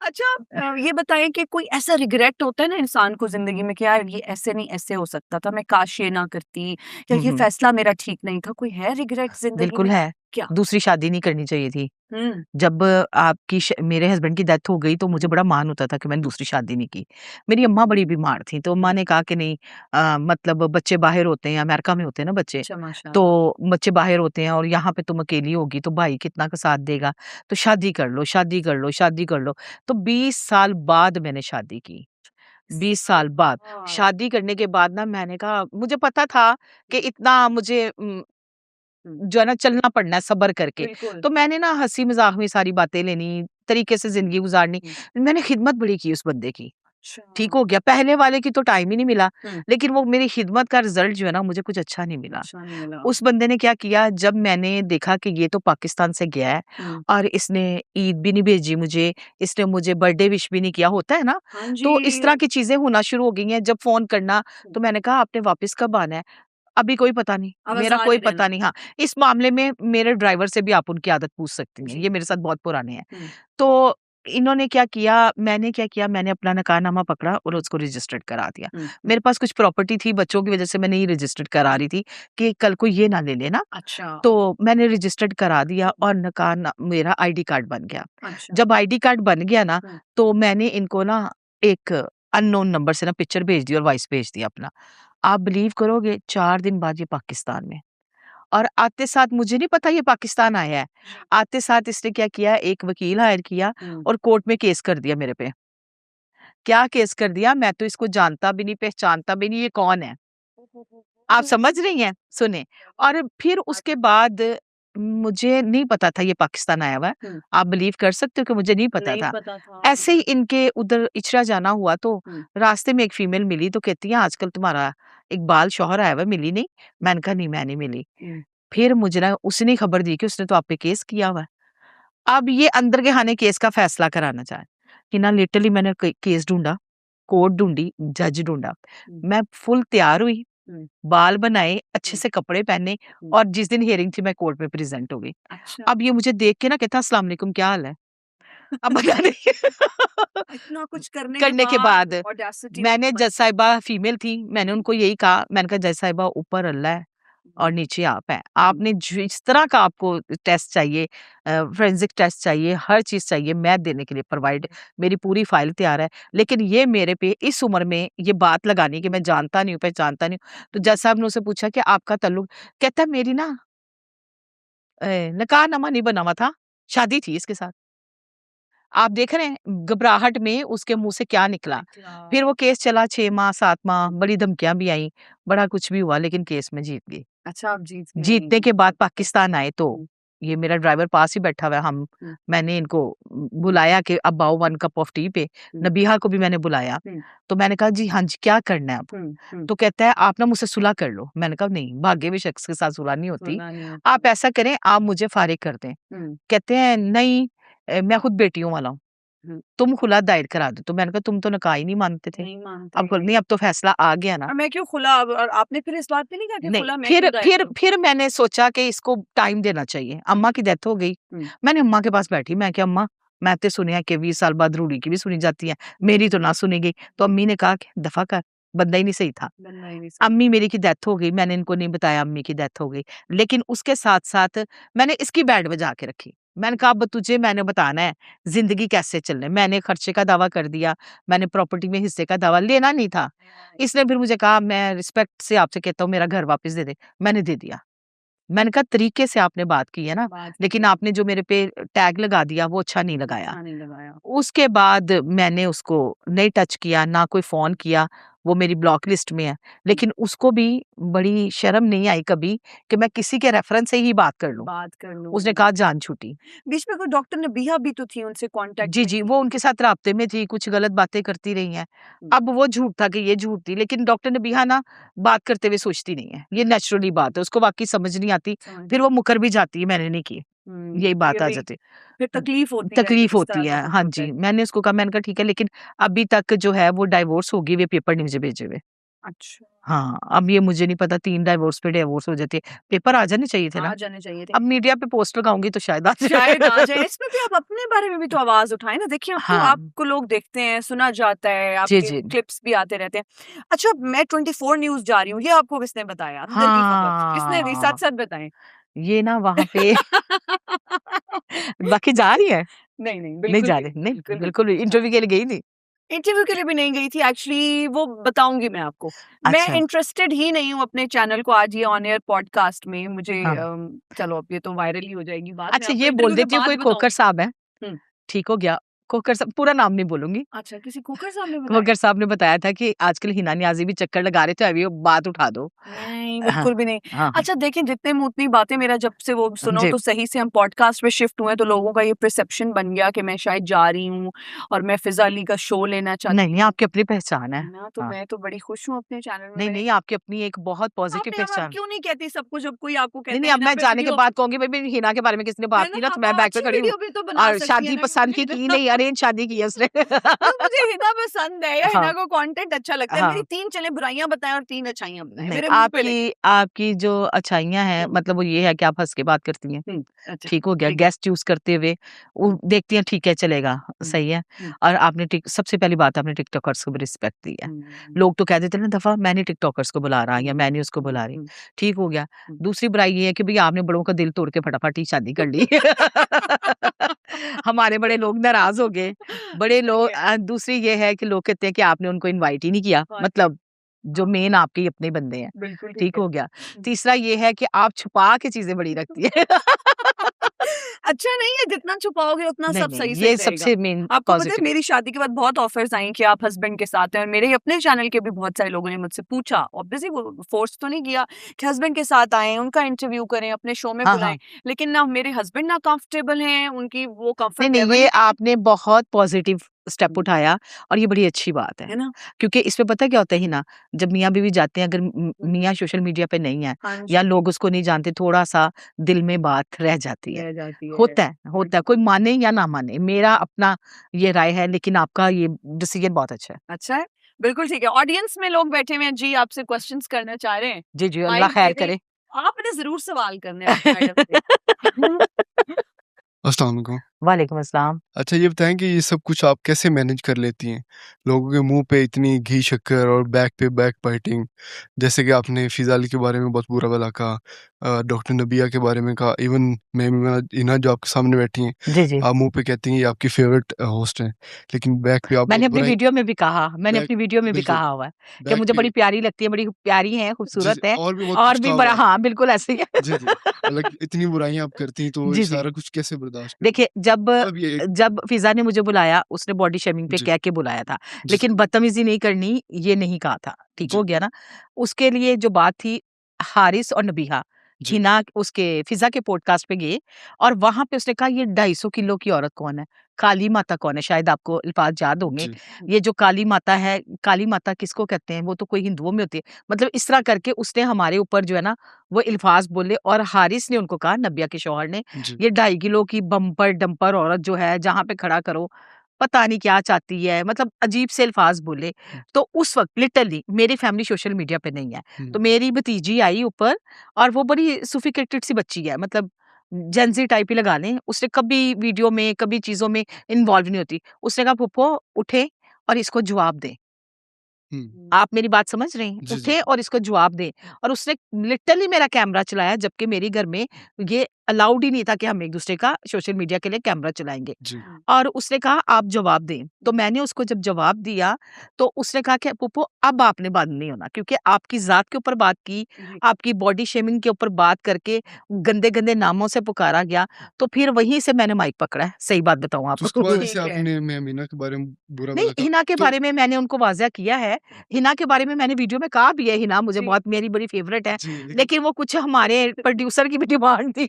अच्छा, ये बताइए कि कोई ऐसा रिग्रेट होता है ना इंसान को ज़िंदगी में कि यार ये ऐसे नहीं, ऐसे हो सकता था, मैं काश ये ना करती या
हुँ,
ये
हुँ।
फैसला मेरा ठीक नहीं था। कोई है रिग्रेट ज़िंदगी
बिल्कुल
में?
है।
क्या?
दूसरी शादी नहीं करनी चाहिए थी।
हुँ,
जब आपकी मेरे हस्बैंड की डेथ हो गई तो मुझे
हुँ,
बड़ा मान होता था कि मैंने दूसरी शादी नहीं की। मेरी अम्मा बड़ी बीमार थीं, तो अम्मा
हुँ।
ने कहा कि नहीं मतलब बच्चे बाहर होते हैं, अमेरिका में होते हैं ना बच्चे,
अच्छा, माशाअल्लाह।
तो बच्चे बाहर होते हैं और यहाँ पे तुम अकेली होगी तो भाई कितना का साथ देगा, तो शादी कर लो, शादी कर लो, शादी कर लो। तो 20 साल बाद मैंने शादी की, 20
साल
साल बाद।
बाद।
शादी करने के बाद ना मैंने कहा मुझे पता था कि
हुँ,
इतना मुझे
हुँ,
जो है ना चलना पड़ना है सब्र करके।
बिल्कुल।
तो मैंने ना हँसी-मज़ाक में सारी बातें लेनी, तरीके से ज़िंदगी गुज़ारनी।
हुँ,
मैंने खिदमत बड़ी की उस बंदे की,
अच्छा।
ठीक हो गया। पहले वाले की तो टाइम ही नहीं मिला,
हुँ,
लेकिन वो मेरी खिदमत का रिज़ल्ट जो है ना मुझे कुछ अच्छा नहीं मिला।
अच्छा नहीं मिला।
उस बंदे ने क्या किया जब मैंने देखा कि ये तो पाकिस्तान से गया है
हुँ,
और इसने ईद भी नहीं भेजी मुझे, इसने मुझे बर्थडे विश भी नहीं किया, होता है ना?
हाँ
तो इस तरह
जी।
की चीज़ें होना शुरू हो गई हैं, जब फ़ोन करना
हुँ,
तो मैंने कहा आपने वापस कब आना है? अभी कोई पता नहीं,
अब
मेरा
आज़ाद
कोई
है रहना।
पता नहीं। हाँ, इस मामले में मेरे ड्राइवर से भी आप उनकी आदत पूछ सकती हैं,
जी।
ये मेरे साथ बहुत पुराने हैं।
हुँ,
तो इन्होंने क्या किया, मैंने क्या किया, मैंने अपना नकाहनामा पकड़ा और उसको रजिस्टर्ड करा दिया।
हुँ,
मेरे पास कुछ प्रॉपर्टी थी, बच्चों की वजह से मैं नहीं रजिस्टर्ड करा
हुँ,
रही थी कि कल को ये ना ले लेना,
अच्छा।
तो मैंने रजिस्टर्ड करा दिया और मेरा आईडी कार्ड बन गया।
अच्छा।
जब आईडी कार्ड बन गया ना,
हुँ,
तो मैंने इनको ना एक अननोन नंबर से ना पिक्चर भेज दी और वॉइस भेज दिया अपना। आप बिलीव करोगे 4 दिन बाद ये पाकिस्तान में और आते साथ मुझे नहीं पता ये पाकिस्तान आया है।
जी।
आते साथ इसने क्या किया, एक वकील हायर किया
हुँ,
और कोर्ट में केस कर दिया मेरे पे। क्या केस कर दिया, मैं तो इसको जानता भी नहीं, पहचानता भी नहीं, ये कौन है? आप समझ रही हैं? सुने और फिर उसके बाद मुझे नहीं पता था ये पाकिस्तान आया हुआ है।
हुँ,
आप बिलीव कर सकते हो कि मुझे नहीं पता
नहीं
था।
पता था।
ऐसे ही इनके उधर इचरा जाना हुआ तो
हुँ,
रास्ते में एक फीमेल मिली तो कहती है आजकल तुम्हारा इकबाल शौहर आया हुआ है, मिली नहीं? मैंने कहा नहीं मैं नहीं मिली।
हुँ,
फिर मुझे ना उसने खबर दी कि उसने तो आप पे केस किया हुआ है। अब ये अंदर के खाने केस का फैसला कराना चाहे कि ना लिटरली मैंने केस ढूंढा, कोर्ट ढूंढी, जज ढूंढा।
हुँ,
मैं फुल तैयार हुई,
हुँ,
बाल बनाए, अच्छे
हुँ,
से कपड़े पहने
हुँ,
और जिस दिन हियरिंग थी मैं कोर्ट में प्रेजेंट हो गई।
अच्छा।
अब ये मुझे देख के ना कहता अस्सलाम वालेकुम क्या हाल है? अब पता नहीं
इतना कुछ करने के
करने के
बाद
बाद
ऑडेसिटी
मैंने
उनके
जज
पास।
साहिबा फीमेल थी, मैंने
हुँ,
उनको यही कहा, मैंने कहा जज साहिबा ऊपर अल्लाह है, और नीचे आप हैं। आपने जिस तरह का आपको टेस्ट चाहिए, फोरेंसिक टेस्ट चाहिए, हर चीज़ चाहिए, मैं देने के लिए प्रोवाइड, मेरी पूरी फाइल तैयार है। लेकिन ये मेरे पे इस उम्र में ये बात लगानी कि मैं जानता नहीं हूँ, पहचानता नहीं हूँ। तो जज साहब ने उससे पूछा कि आपका ताल्लुक, कहता है मेरी ना निकाहनामा नहीं बना हुआ था, शादी थी इसके साथ। आप देख रहे हैं घबराहट में उसके मुँह से क्या निकला। फिर वो केस चला 6 माह, 7 माह, बड़ी धमकियाँ भी आईं, बड़ा कुछ भी हुआ, लेकिन केस में जीत गई।
अच्छा, आप जीत गए।
जीतने के बाद पाकिस्तान आए तो ये मेरा ड्राइवर पास ही बैठा हुआ है,
हुँ।
मैंने इनको बुलाया कि अब आओ 1 कप ऑफ टी पे। नबीहा को भी मैंने बुलाया। तो मैंने कहा जी हाँ जी, क्या करना है अब? तो कहता है आप ना मुझसे सुलह कर लो। मैंने कहा नहीं, भागे हुए शख्स के साथ सुलह नहीं होती। आप ऐसा करें, आप मुझे फारिग कर दें। कहते हैं नहीं, मैं खुद बेटियों वाला हूँ। तुम खुला दायर करा दो। तो मैंने कहा तुम तो निकाह ही नहीं मानते थे। अब तो फैसला आ गया ना।
और मैं क्यों खुला? और आपने फिर इस बात पे नहीं कहा कि
नहीं,
खुला मैं क्यों दायर करूं?
फिर मैंने सोचा कि इसको टाइम देना चाहिए। अम्मा की डेथ हो गई। मैंने अम्मा के पास बैठी, मैं कि अम्मा, मैं तो सुनिया कि 20 साल बाद रूड़ी की भी सुनी जाती है, मेरी तो ना सुनी गई। तो अम्मी ने कहा कि दफा कर, बंदा ही नहीं सही था।
बंदा ही नहीं सही।
अम्मी मेरी की डेथ हो गई, मैंने इनको नहीं बताया अम्मी की डेथ हो गई। लेकिन उसके साथ-साथ मैंने इसकी बैंड बजा के रखी। मैंने कहा अब तुझे मैंने बताना है ज़िंदगी कैसे चलनी है। मैंने खर्चे का दावा कर दिया, मैंने प्रॉपर्टी में हिस्से का दावा लेना नहीं था। इसने फिर मुझे कहा मैं रिस्पेक्ट से आपसे कहता हूँ मेरा घर वापस दे दे। मैंने दे दिया। मैंने कहा तरीके से आपने बात की है ना,
बात
लेकिन आपने जो मेरे पे टैग लगा दिया वो अच्छा नहीं लगाया।
अच्छा नहीं लगाया।
उसके बाद मैंने उसको नहीं टच किया, ना कोई फ़ोन किया, वो मेरी ब्लॉक लिस्ट में है। लेकिन उसको भी बड़ी शर्म नहीं आई कभी कि मैं किसी के रेफ़रेंस से ही बात कर लूँ।
बात कर लूं।
उसने कहा जान छूटी।
बीच में कोई डॉक्टर नबीहा भी तो थी, उनसे कांटेक्ट
जी,
में
जी,
थी।
वो उनके साथ राब्ते में थी, कुछ गलत बातें करती रही हैं। अब वो झूठ था कि ये झूठ थी, लेकिन डॉक्टर नबीहा ना बात करते हुए सोचती नहीं है। ये नेचुरली बात है, उसको वाक़ई समझ नहीं आती, फिर वो मुकर भी जाती है, मैंने नहीं की। यही बात आ
ये भी
जाती है।
फिर तकलीफ होती है कि
तकलीफ
किस तरह
होती
का
है,
कुछ
हाँ
होता है।
जी। मैंने उसको कहा, मैंने कहा ठीक है, लेकिन अभी तक जो है वो डाइवोर्स होगी, वे पेपर नहीं मुझे भेजे हुए।
अच्छा,
हाँ, अब ये मुझे नहीं पता 3 डाइवोर्स पे डिवोर्स हो जाते हैं। पेपर आ जाने चाहिए थे ना।
आ जाने चाहिए थे।
अब मीडिया पे पोस्ट लगाऊँगी तो शायद आ जाए।
शायद आ जाए। इसमें भी आप अपने बारे में भी तो आवाज़ उठाएँ ना। देखिए, अब तो
हाँ।
आपको लोग देखते हैं, सुना जाता है,
जी,
आपके
जी।
क्लिप्स भी आते रहते हैं। अच्छा, मैं 24 न्यूज़ जा रही हूँ, ये आपको किसने बताया? अंदर की खबर किसने दी?
हाँ,
सच-सच बताएँ।
ये ना वहाँ पे बाकी जा रही है?
नहीं, नहीं,
नहीं
बिल्कुल
जा
भी
रही,
नहीं,
नहीं,
बिल्कुल भी
बिल्कुल भी
नहीं।
इंटरव्यू के लिए गई थी?
इंटरव्यू के लिए भी नहीं गई थी एक्चुअली, वो बताऊँगी मैं आपको। मैं
अच्छा,
इंटरेस्टेड ही नहीं हूँ अपने चैनल को आज ये ऑन एयर पॉडकास्ट में। मुझे
हाँ।
चलो अब ये तो वायरल ही हो जाएगी बात। मैं
अच्छा
आपको
ये बोल
इंटरव्यू के
देती हूँ
बाद
कोई खोकर
बताऊँगी।
साहब है,
हुँ।
ठीक हो गया। खोकर साहब पूरा नाम नहीं बोलूँगी।
अच्छा, किसी कुकर साहब ने बताया?
खोकर साहब ने बताया था कि आजकल हिना नियाज़ी भी चक्कर लगा रहे थे, अभी वो बात उठा दो।
नहीं,
हाँ,
बिल्कुल भी नहीं।
हाँ, हाँ।
अच्छा देखिए, जितने मुँह उतनी बातें। मेरा जब से वो सुनो
जी।
तो सही से हम पॉडकास्ट पे शिफ्ट हुए हैं, तो लोगों का ये परसेप्शन बन गया कि मैं शायद जा रही हूँ और मैं फ़िज़ा अली का शो लेना
नहीं,
चाहती
नहीं,
हूँ।
आपकी अपनी पहचान है।
है ना? तो
हाँ।
मैं तो बड़ी खुश हूँ अपने चैनल में।
नहीं,
मैंने
नहीं, आपकी अपनी एक बहुत पॉज़िटिव
आपने अब आप
पहचान।
क्यों नहीं कहती सबको जब कोई आपको
नहीं,
कहते
नहीं,
हैं
अब
ना
मैं
पे
जाने के
वीडियो?
बाद कहूँगी भई हिना के बारे में किसी ने
है
बात
ना?
की ना तो
हाँ,
मैं बैक पे
अच्छी
खड़ी हूँ।
वीडियो भी तो बना
और
सकती है
शादी
ना
पसंद
कोई
की
ना।
नहीं, अरेंज शादी की है उसने।
तो मुझे हिना पसंद है या हिना
हाँ,
को कंटेंट अच्छा लगता है। मेरी
हाँ।
3 चले बुराइयाँ बताएँ और 3 अच्छाइयाँ बताएँ,
नहीं,
मेरे मुँह पे लगी।
आपकी जो अच्छाइयाँ हैं
हुँ,
मतलब वो ये है कि आप हँस के बात करती हैं।
अच्छा,
ठीक हो गया,
ठीक है।
गेस्ट चूज़ करते हुए वो देखती हैं ठीक है चलेगा,
हुँ,
सही है।
हुँ,
और आपने टिक सबसे पहली बात आपने टिकटॉकर्स को भी रिस्पेक्ट दी है।
हुँ,
लोग तो कह देते हैं ना दफ़ा मैं नहीं टिकटॉकर्स को बुला रहा या मैं नहीं उसको
हुँ,
बुला रही,
हुँ,
ठीक हो गया।
हुँ।
दूसरी बुराई ये है कि भई आपने बड़ों का दिल तोड़ के फटाफट ही शादी कर ली। हमारे बड़े लोग नाराज़ हो गए। बड़े
सही
लोग
है।
दूसरी ये है कि लोग कहते हैं कि आपने उनको इनवाइट ही नहीं किया,
वाक़ई,
मतलब जो
हाँ,
मेन आपके ही अपने बंदे हैं।
बिल्कुल ठीक
ठीक
है।
हो गया।
हुँ।
तीसरा ये है कि आप छुपा के चीज़ें बड़ी रखती हैं।
अच्छा नहीं है, जितना छुपाओगे उतना
नहीं,
सब
नहीं,
सही-सही
ये
रहेगा।
सबसे मेन
आपको पता है
पॉज़िटिव।
मेरी शादी के बाद बहुत ऑफ़र्स आई कि आप हस्बैंड के साथ हैं, और मेरे अपने चैनल के भी बहुत सारे लोगों ने मुझसे पूछा। ऑब्वियसली वो फ़ोर्स तो नहीं किया कि हस्बैंड के साथ आएँ, उनका इंटरव्यू करें, अपने शो में
हाँ,
बुलाएँ।
हाँ।
लेकिन ना मेरे हस्बैंड ना कंफर्टेबल हैं, उनकी वो
नहीं,
कम्फर्ट
नहीं,
लेवल
ये
ही नहीं
आपने बहुत पॉज़िटिव स्टेप
है।
उठाया और ये बड़ी अच्छी बात है।
है ना?
क्योंकि इसमें पता है क्या होता है हिना, जब मियाँ-बीवी जाते हैं अगर
हुँ।
मियाँ सोशल मीडिया पे नहीं है
हाँ
या
जी,
लोग उसको नहीं जानते, थोड़ा-सा दिल में बात रह जाती है।
रह जाती है।
होता है, कोई माने या ना माने, मेरा अपना ये राय है लेकिन आपका ये डिसीज़न बहुत अच्छा है।
अच्छा है, बिल्कुल ठीक है। ऑडियंस में लोग बैठे हुए हैं जी, आपसे क्वेश्चन्स करना चाह रहे हैं।
जी, जी, अल्लाह
माइक दे
खैर
दें।
करे।
आपने ज़रूर सवाल करने हैं मैडम से।
अस्सलाम वालेकुम।
वालेकुम अस्सलाम।
अच्छा ये बताएं कि ये सब कुछ आप कैसे मैनेज कर लेती हैं? लोगों के मुँह पे इतनी घी शक्कर और बैक पे बैक बाइटिंग, जैसे कि आपने फ़िज़ा अली के बारे में बहुत बुरा-भला कहा, डॉक्टर नबिया के बारे में कहा, इवन मेमना इना जो आपके सामने बैठी हैं,
जी, जी।
आप मुँह पे कहती हैं ये आपकी फ़ेवरेट होस्ट हैं, लेकिन बैक पे आप
मैंने
बहुत
अपनी
बुराई
वीडियो में भी कहा, मैंने
बैक
अपनी वीडियो में भी
बिल्कुल,
कहा हुआ है कि
बैक
मुझे
पे
बड़ी प्यारी लगती है, बड़ी प्यारी हैं,
जी,
खूबसूरत हैं
और भी बहुत
और
कुछ
भी
कहा
बड़ा
हुआ है।
हाँ, बिल्कुल ऐसे ही है।
जी, जी, मतलब इतनी बुराइयाँ आप करती हैं तो ये
जी, जी।
सारा कुछ कैसे बर्दाश्त करें?
देखिए, जब
मतलब ये
जब फ़िज़ा ने मुझे बुलाया, उसने बॉडी शेमिंग पे
जी,
कह के बुलाया था,
जी,
लेकिन बदतमीज़ी नहीं करनी, ये नहीं कहा था, ठीक हो
जी,
गया ना? उसके लिए जो बात थी, हारिस और नबीहा,
जी,
हिना उसके फ़िज़ा के पॉडकास्ट पे गए और वहाँ पे उसने कहा, "ये 250 किलो की औरत कौन है? काली माता कौन है?" शायद आपको अल्फ़ाज़ याद होंगे।
जी,
ये जो काली माता है, काली माता किसको कहते हैं? वो तो कोई हिंदुओं में होती है। मतलब इस तरह करके उसने हमारे ऊपर जो है ना, वो अल्फ़ाज़ बोले और हारिस ने उनको कहा, नबिया के शौहर ने,
जी,
ये 2.5 किलो की बम्पर-डम्पर औरत जो है, जहाँ पे खड़ा करो, पता नहीं क्या चाहती है, मतलब अजीब से अल्फ़ाज़ बोले। तो उस वक़्त लिटरली मेरी फैमिली सोशल मीडिया पे नहीं है।
हुँ,
तो मेरी भतीजी आई ऊपर और वो बड़ी सोफ़िस्टिकेटेड सी बच्ची है, मतलब जेन ज़ी टाइप ही लगा लें। उसने कभी वीडियो में, कभी चीज़ों में इन्वॉल्व नहीं होती। उसने कहा, "फूफो उठें और इसको जवाब दें।"
हुँ,
आप मेरी बात समझ रहे हैं?
जी, जी,
उठे और इसको जवाब दें और उसने लिटरली मेरा कैमरा चलाया जबकि मेरे घर में ये अलाउड ही नहीं था कि हम एक-दूसरे का सोशल मीडिया के लिए कैमरा चलाएँगे।
जी,
और उसने कहा आप जवाब दें। तो मैंने उसको जब जवाब दिया तो उसने कहा कि पुप्पो अब आपने बंद नहीं होना क्योंकि आपकी ज़ात के ऊपर बात की, आपकी बॉडी शेमिंग के ऊपर बात करके गंदे-गंदे नामों से पुकारा गया। तो फिर वहीं से मैंने माइक पकड़ा है, सही बात बताऊँ
तो उसके
आपको।
बाद जैसे
ठीक है।
आपने मेमना के बारे में
नहीं,
बुरा-भला कहा,
हिना के
तो
बारे में मैंने उनको वाज़ह किया है। हिना के बारे में मैंने वीडियो में कहा भी है, हिना मुझे
जी।
बहुत मेरी बड़ी फ़ेवरेट है।
जी, लेकिन
लेकिन वो कुछ हमारे प्रोड्यूसर की भी डिमांड थी।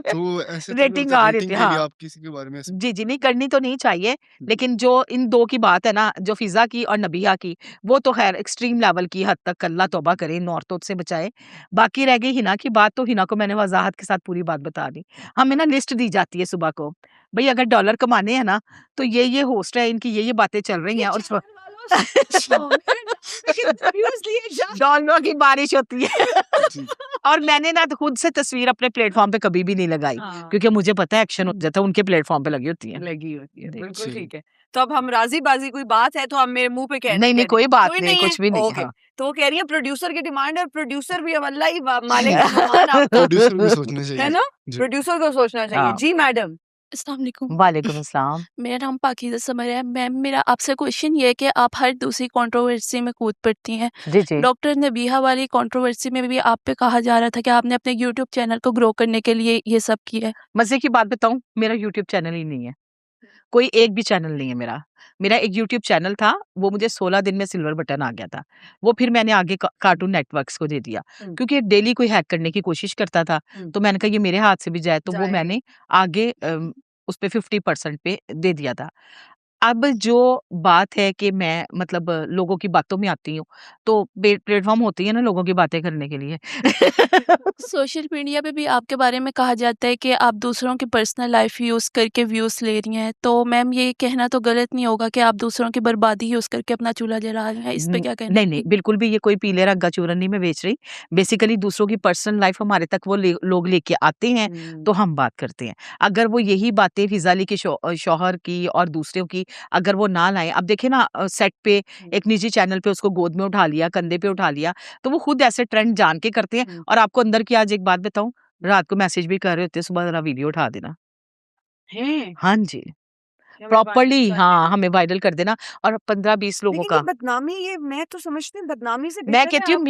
तो ऐसे तो फिर
रेटिंग
उधर
आ रही थी,
रेटिंग के लिए
हाँ।
आप किसी के बारे में ऐसे
जी, जी, नहीं करनी तो नहीं चाहिए,
जी,
लेकिन जो इन 2 की बात है ना, जो फ़िज़ा की और नबिहा की, वो तो ख़ैर एक्सट्रीम लेवल की हद तक अल्लाह तौबा करे, इन औरतों से बचाए। बाकी रह गई हिना की बात, तो हिना को मैंने वज़ाहत के साथ पूरी बात बता दी। हमें ना लिस्ट दी जाती है सुबह को, भई अगर डॉलर कमाने हैं ना, तो ये होस्ट है, इनकी ये बातें चल रही
ये
हैं और उस
चैनल वालों से मेरे नाम पे कितने व्यूज़ लिए जा
डॉलरों की बारिश होती है।
जी,
और मैंने ना तो खुद से तस्वीर अपने प्लेटफ़ॉर्म पे कभी भी नहीं लगाई,
हाँ।
क्योंकि मुझे पता है एक्शन हो जाता है, उनके प्लेटफ़ॉर्म पे लगी होती हैं।
लगी होती है,
जी।
बिल्कुल
जी,
ठीक है। तो अब हम राज़ी-बाज़ी कोई बात है तो आप मेरे मुँह पे कह
नहीं, नहीं,
कह दें।
कोई बात
कोई
नहीं,
नहीं है?
कुछ भी नहीं।
ओके।
हाँ।
तो वो कह रही है प्रोड्यूसर की डिमांड है और प्रोड्यूसर भी अब अल्लाह ही मालिक है, मेहमान आपका,
प्रोड्यूसर को भी सोचना
है
चाहिए।
ना?
जी,
प्रोड्यूसर को सोचना चाहिए।
हाँ,
जी मैडम।
अस्सलाम वालेकुम।
वालेकुम अस्सलाम।
मेरा नाम पाकीज़ा समर है। मैम, मेरा आपसे क्वेश्चन ये है कि आप हर दूसरी कंट्रोवर्सी में कूद पड़ती हैं।
जी, जी।
डॉक्टर नबीहा वाली कंट्रोवर्सी में भी आप पे कहा जा रहा था कि आपने अपने यूट्यूब चैनल को ग्रो करने के लिए ये सब किया है।
मज़े की बात बताऊँ, मेरा यूट्यूब चैनल ही नहीं है। कोई एक भी चैनल नहीं है मेरा। मेरा एक यूट्यूब चैनल था, वो मुझे 16 दिन में सिल्वर बटन आ गया था। वो फिर मैंने आगे कार्टून नेटवर्क्स को दे दिया,
हुँ,
क्योंकि डेली कोई हैक करने की कोशिश करता था।
हुँ।
तो मैंने कहा ये मेरे हाथ से भी जाए, तो वो
जाएगी।
मैंने आगे उस पे 50% पे दे दिया था। अब जो बात है कि मैं मतलब लोगों की बातों में आती हूँ, तो प्लेटफ़ॉर्म होती है ना लोगों की बातें करने के लिए।
सोशल मीडिया पे भी आपके बारे में कहा जाता है कि आप दूसरों की पर्सनल लाइफ यूज़ करके व्यूज़ ले रही हैं। तो मैम, ये कहना तो गलत नहीं होगा कि आप दूसरों की बर्बादी यूज़ करके अपना चूल्हा जला रही हैं। इस पे क्या कहना
नहीं,
है?
नहीं, बिल्कुल भी ये कोई पीले रंग का चूरन नहीं मैं बेच रही। बेसिकली दूसरों की पर्सनल लाइफ़ हमारे तक वो लोग लेके आते हैं, तो हम बात करते हैं। अगर वो यही बातें फ़िज़ा अली के शौहर की और दूसरों की अगर वो ना लाएँ, अब देखिए ना सेट पे एक निजी चैनल पे उसको गोद में उठा लिया, कंधे पे उठा लिया, तो वो खुद ऐसे ट्रेंड जान के करते हैं और आपको अंदर की आज एक बात बताऊँ, रात को मैसेज भी कर रहे होते हैं, सुबह ज़रा वीडियो उठा देना।
हैं?
हाँ जी,
हमें वायरल
प्रॉपर्ली
कर
हाँ,
देना।
हमें वायरल कर देना और 15-20 लोगों
लेकिन ये
का
बदनामी ये मैं तो समझती हूँ बदनामी से
मैं
बेहतर है
कहती हूँ
आप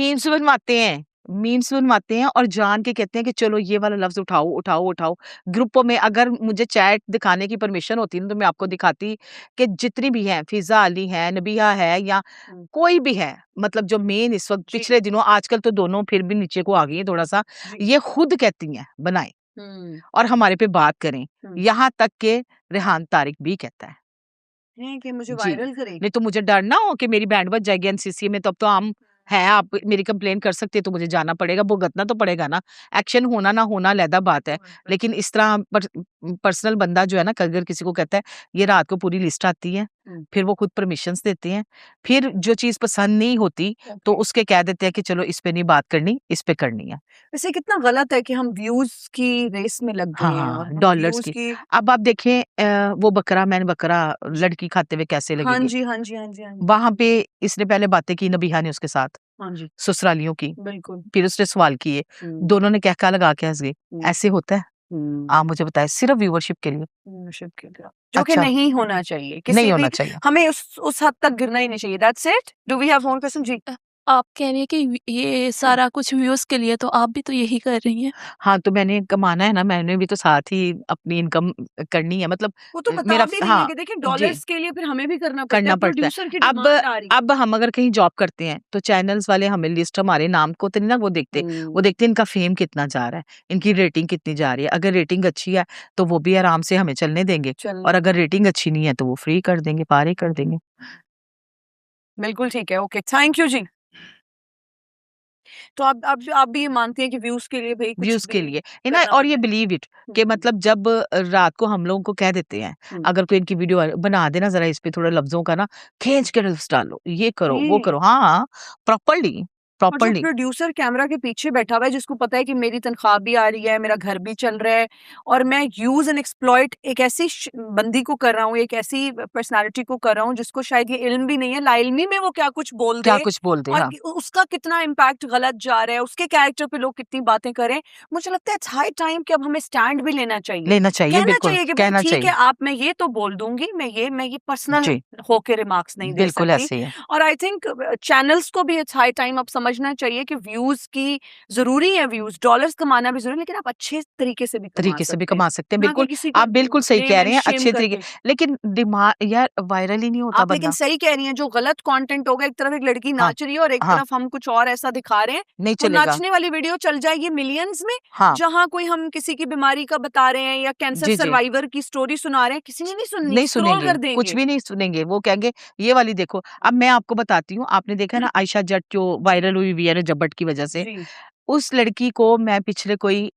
मीम्स बनवाते हैं और जान के कहते हैं कि चलो ये वाला लफ्ज़ उठाओ, उठाओ, उठाओ। ग्रुपों में अगर मुझे चैट दिखाने की परमिशन होती ना तो मैं आपको दिखाती कि जितनी भी हैं, फ़िज़ा अली है, नबिहा है या
हुँ,
कोई भी है, मतलब जो मेन इस वक़्त
जी,
पिछले दिनों आजकल तो दोनों फिर भी नीचे को आ गई हैं थोड़ा-सा,
जी।
ये खुद कहती हैं बनाएँ
हुँ,
और हमारे पे बात करें।
हुँ।
यहाँ तक कि रेहान तारिक भी कहता है।
हैं कि मुझे
जी,
वायरल करें?
नहीं तो मुझे डर ना हो कि मेरी बैंड बज जाएगी एनसीसी में तब तो हम है, आप मेरी कंप्लेन कर सकते हैं तो मुझे जाना पड़ेगा, भुगतना तो पड़ेगा ना। एक्शन होना ना होना अलहदा बात है। लेकिन इस तरह पर्सनल बंदा जो है ना, अगर किसी को कहता है ये रात को पूरी लिस्ट आती है, फिर वो खुद परमिशंस देते हैं, फिर जो चीज़ पसंद नहीं होती तो
ओके।
उसके कह देते हैं कि चलो इस पे नहीं बात करनी, इस पे करनी है।
वैसे कितना गलत है कि हम व्यूज की रेस में लग
हाँ,
गए हैं और
हाँ,
हम
डॉलर्स
व्यूज
की।
की।
अब आप देखें वो बकरा मैन बकरा लड़की खाते हुए कैसे
हाँ
लगेगी?
जी, हाँ जी, हाँ जी, हाँ जी।
वहाँ पे इसने पहले बातें की नबीहा ने उसके साथ,
हाँ जी,
ससुरालियों की,
बिल्कुल।
फिर उसने सवाल किए, दोनों ने कहका लगा के हँस गए। ऐसे होता है? आप मुझे बताएँ सिर्फ़ व्यूवरशिप के लिए?
व्यूअरशिप के लिए जो कि
अच्छा,
नहीं होना चाहिए किसी
नहीं
भी।
होना चाहिए।
हमें उस हद तक गिरना ही नहीं चाहिए। That's it. Do we have one question जी?
आप कह रही हैं कि ये सारा कुछ व्यूज़ के लिए, तो आप भी तो यही कर रही हैं।
हाँ, तो मैंने कमाना है ना, मैंने भी तो साथ ही अपनी इनकम करनी है, मतलब
वो तो बता
मेरा
भी रही है
हाँ,
कि देखिए
जी।
डॉलर्स के लिए फिर हमें भी करना पड़ता
करना
है,
पड़ता है।
प्रोड्यूसर की
अब
डिमांड आ रही है।
अब हम अगर कहीं जॉब करते हैं, तो चैनल्स वाले हमें लिस्ट हमारे नाम को तो नहीं ना वो देखते, वो देखते हैं इनका फेम कितना जा रहा है, इनकी रेटिंग कितनी जा रही है। अगर रेटिंग अच्छी है, तो वो भी आराम से हमें चलने देंगे और अगर रेटिंग अच्छी नहीं है, तो वो फ्री कर देंगे, पार ही कर देंगे।
बिल्कुल ठीक है। ओके, थैंक यू जी। तो आप भी ये मानती हैं कि व्यूज के लिए भाई कुछ
व्यूज़ के
भी
लिए, है ना?
करना
और ये
पड़ता है?
बिलीव इट कि
हम्म,
मतलब जब रात को हम लोगों को कह देते हैं,
हम्म।
अगर कोई इनकी वीडियो बना देना ज़रा इस पे थोड़ा लफ्ज़ों का ना खींच के रील्स डालो, ये करो, वो
जी।
करो। हाँ, हाँ, प्रॉपर्ली,
और जो
प्रॉपर्ली।
प्रोड्यूसर कैमरा के पीछे बैठा हुआ है जिसको पता है कि मेरी तनख्वाह भी आ रही है, मेरा घर भी चल रहा है और मैं यूज एंड एक्सप्लॉइट एक ऐसी बंदी को कर रहा हूँ, एक ऐसी पर्सनालिटी को कर रहा हूँ जिसको शायद ये इल्म भी नहीं है, लाइल्मी में वो क्या कुछ बोल
क्या
दे
कुछ बोल दे,
और
हाँ।
उसका कितना इम्पैक्ट गलत जा रहा है, उसके कैरेक्टर पे लोग कितनी बातें करें। मुझे लगता है इट्स हाई टाइम कि अब हमें स्टैंड भी लेना चाहिए,
लेना चाहिए,
कहना
बिल्कुल,
चाहिए कि भाई
कहना
ठीक है
चाहिए।
आप, मैं ये तो बोल दूंगी, मैं ये पर्सनल
जी,
होके रिमार्क्स नहीं दे
बिल्कुल
सकती।
ऐसे ही है।
और आई थिंक चैनल्स को भी इट्स हाई टाइम अब समझना चाहिए कि व्यूज की ज़रूरी है, व्यूज डॉलर्स कमाना भी ज़रूरी है, लेकिन आप अच्छे तरीके से भी कमा
तरीके से भी
सकते हैं,
कमा सकते हैं,
ना कि
बिल्कुल,
किसी को
आप बिल्कुल सही
नेम
कह
एंड
रहे हैं,
शेम
अच्छे तरीके
करके।
लेकिन यार वायरल ही नहीं होता
आप लेकिन
बंदा।
सही कह रही हैं, जो गलत कंटेंट होगा, एक तरफ एक लड़की
हाँ,
नाच रही है और एक
हाँ,
तरफ हम कुछ और ऐसा दिखा रहे हैं,
नहीं
वो
चलेगा।
नाचने वाली वीडियो चल जाएगी मिलियंस में,
हाँ,
जहाँ कोई हम किसी की बीमारी का बता रहे हैं या कैंसर
जी, जी।
सर्वाइवर की स्टोरी सुना रहे हैं, किसी ने नहीं सुननी,
नहीं
स्क्रॉल
सुनेंगे,
कर
कुछ
देंगे।
भी नहीं सुनेंगे, वो कहेंगे ये वाली देखो। अब मैं आपको बताती हूँ, आपने देखा है ना आयशा जट जो वायरल हुई हुई है ना जब्बट की वजह से,
जी।
उस लड़की को मैं पिछले कोई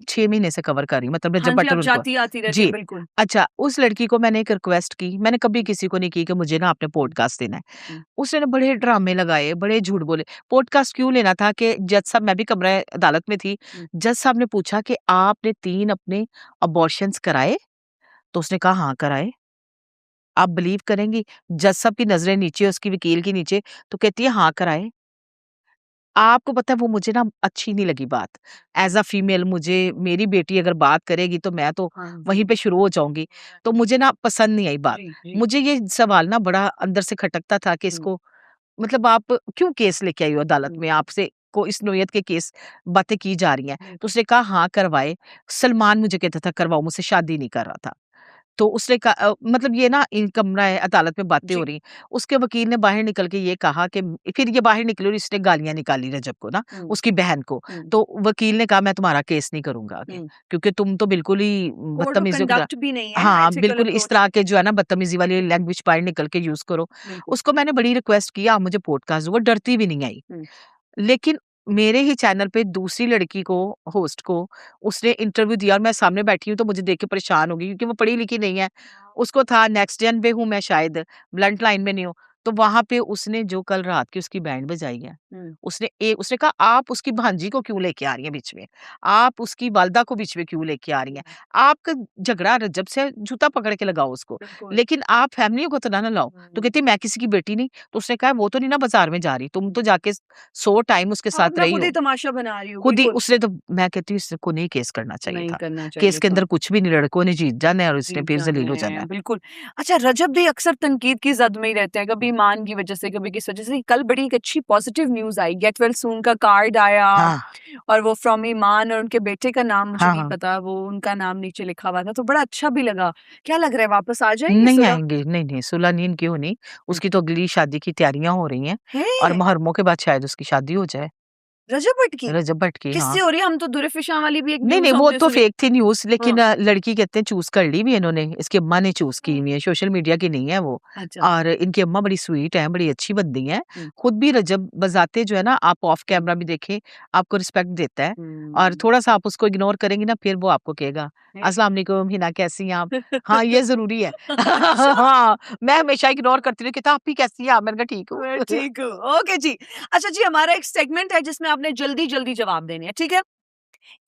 6 महीने से कवर कर रही हूँ, मतलब
हाँ
रजब
जी,
बटल
आप
उनको
जाती आती रहती है,
जी।
बिल्कुल।
अच्छा, उस लड़की को मैंने एक रिक्वेस्ट की, मैंने कभी किसी को नहीं की कि मुझे ना आपने पॉडकास्ट देना है।
हम्म,
उसने ना बड़े ड्रामे लगाए, बड़े झूठ बोले। पॉडकास्ट क्यों लेना था कि जज साहब मैं भी कमरा अदालत में थी,
हम्म,
जज साहब ने पूछा कि आपने 3 अपने अबॉर्शंस कराए? तो उसने कहा हाँ, कराए। आप बिलीव करेंगी, जज साहब की नज़रें नीचे, उसकी वकील की नीचे, तो कहती है हाँ कराए। आपको पता है वो मुझे ना अच्छी नहीं लगी बात। एज़ अ फीमेल मुझे मेरी बेटी अगर बात करेगी तो मैं तो
हाँ
वहीं
जी।
पे शुरू हो जाऊँगी। तो मुझे ना पसंद नहीं आई बात।
जी, जी।
मुझे ये सवाल ना बड़ा अंदर से खटकता था कि
हुँ,
इसको मतलब आप क्यों केस लेके आई हो अदालत
हुँ,
में? आपसे को इस नोयत के केस बातें की जा रही हैं। तो
बिल्कुल।
उसने कहा हाँ करवाए। सलमान मुझे कहता था करवाओ, मुझसे शादी नहीं कर रहा था। तो उसने कहा मतलब ये ना इन कमरा है, अदालत में बातें हो
जी।
रही हैं। उसके वकील ने बाहर निकल के ये कहा कि फिर ये बाहर निकली और इसने गालियाँ निकाली रजब को ना,
हुँ,
उसकी बहन को।
हुँ,
तो वकील ने कहा मैं तुम्हारा केस नहीं करूँगा आगे,
हुँ।
क्योंकि तुम तो बिल्कुल ही
कोड ऑफ
बदतमीज़ियों की तरह
कंडक्ट भी नहीं है,
हाँ,
एथिकल
बिल्कुल इस
अप्रोच
तरह
नहीं
के
है।
जो है ना बदतमीज़ी वाली लैंग्वेज बाहर निकल के यूज़ करो।
बिल्कुल।
उसको मैंने बड़ी रिक्वेस्ट की आप मुझे पॉडकास्ट दो, वो डरती भी नहीं आई।
हुँ,
लेकिन मेरे ही चैनल पे दूसरी लड़की को होस्ट को उसने इंटरव्यू दिया और मैं सामने बैठी हूँ तो मुझे देख के परेशान हो गई क्योंकि वो पढ़ी लिखी नहीं है। उसको था नेक्स्ट जेन पे हूँ मैं शायद, ब्लंट लाइन में नहीं हूँ। तो वहाँ पे उसने जो कल रात की उसकी बैंड बजाई है,
हुँ,
उसने कहा आप उसकी भांजी को क्यों लेके आ रही हैं बीच में? आप उसकी वालदा को बीच में क्यों लेके आ रही हैं? आपका झगड़ा रज्जब से जूता पकड़ के लगाओ उसको,
बिल्कुल।
लेकिन आप फैमिली को तो ना लाओ। तो
हुँ,
कहती है मैं किसी की बेटी नहीं। तो उसने कहा वो तो नहीं ना बाज़ार में जा रही, तुम तो जाके 100 टाइम उसके
हाँ,
साथ
अपना
रही
खुद ही
हो।
तमाशा बना रही हूँ,
खुद ही
बिल्कुल।
उसने तो मैं कहती हूँ इसको नहीं केस करना चाहिए
नहीं
था।
करना
केस
चाहिए
के
था।
अंदर कुछ भी नहीं, लड़कों ने जीत जाना है और इसने
जीत
फिर
जाना
ज़लील हो जाना
है,
है।
बिल्कुल। अच्छा, रजब भी अक्सर तनकीद की ज़द में ही रहते हैं, कभी ईमान की वजह से, कभी किस वजह से। कल बड़ी एक अच्छी पॉजिटिव न्यूज़ आई, गेट वेल सून का कार्ड आया
हाँ,
और वो फ्रॉम ईमान और उनके बेटे का नाम मुझे
हाँ,
नहीं
हाँ।
पता, वो उनका नाम नीचे लिखा हुआ था, तो बड़ा अच्छा भी लगा। क्या लग रहा है वापस आ जाएँगे
नहीं
सुलह?
आएँगे, नहीं, नहीं, सुलह नहीं इनकी होनी।
हुँ।
उसकी तो अगली शादी की तैयारियाँ हो रही हैं और
हैं?
मुहर्रमों के बाद शायद उसकी शादी हो जाए।
रजब भट्ट की
रजब भट्ट की, हाँ।
किससे हो रही है? हम तो दुरफिशां वाली भी एक
नहीं,
न्यूज़
नहीं, वो
हमने
तो
सुनी।
फेक थी न्यूज़, लेकिन
हाँ।
लड़की कहते हैं चूज़ कर ली भी इन्होंने, इसकी अम्मा ने चूज़ की हुई है, सोशल मीडिया की नहीं है वो।
अच्छा।
और इनकी अम्मा बड़ी स्वीट है, बड़ी अच्छी बंदी है।
हुँ।
खुद भी रजब बज़ाते जो है ना, आप ऑफ कैमरा भी देखें, आपको रिस्पेक्ट देता है। और
हुँ।
थोड़ा-सा आप उसको इग्नोर करेंगी ना, फिर वो आपको कहेगा,
हैं?
अस्सलाम वालेकुम हिना कैसी हैं आप? हाँ, ये ज़रूरी है।
अच्छा।
हाँ, मैं हमेशा इग्नोर करती हूँ, कहता आप भी कैसी हैं? मैंने कहा ठीक हूँ।
मैं ठीक हूँ। ओके जी। अच्छा जी, हमारा एक सेगमेंट है जिसमें आपने जल्दी-जल्दी जवाब देने हैं, ठीक है?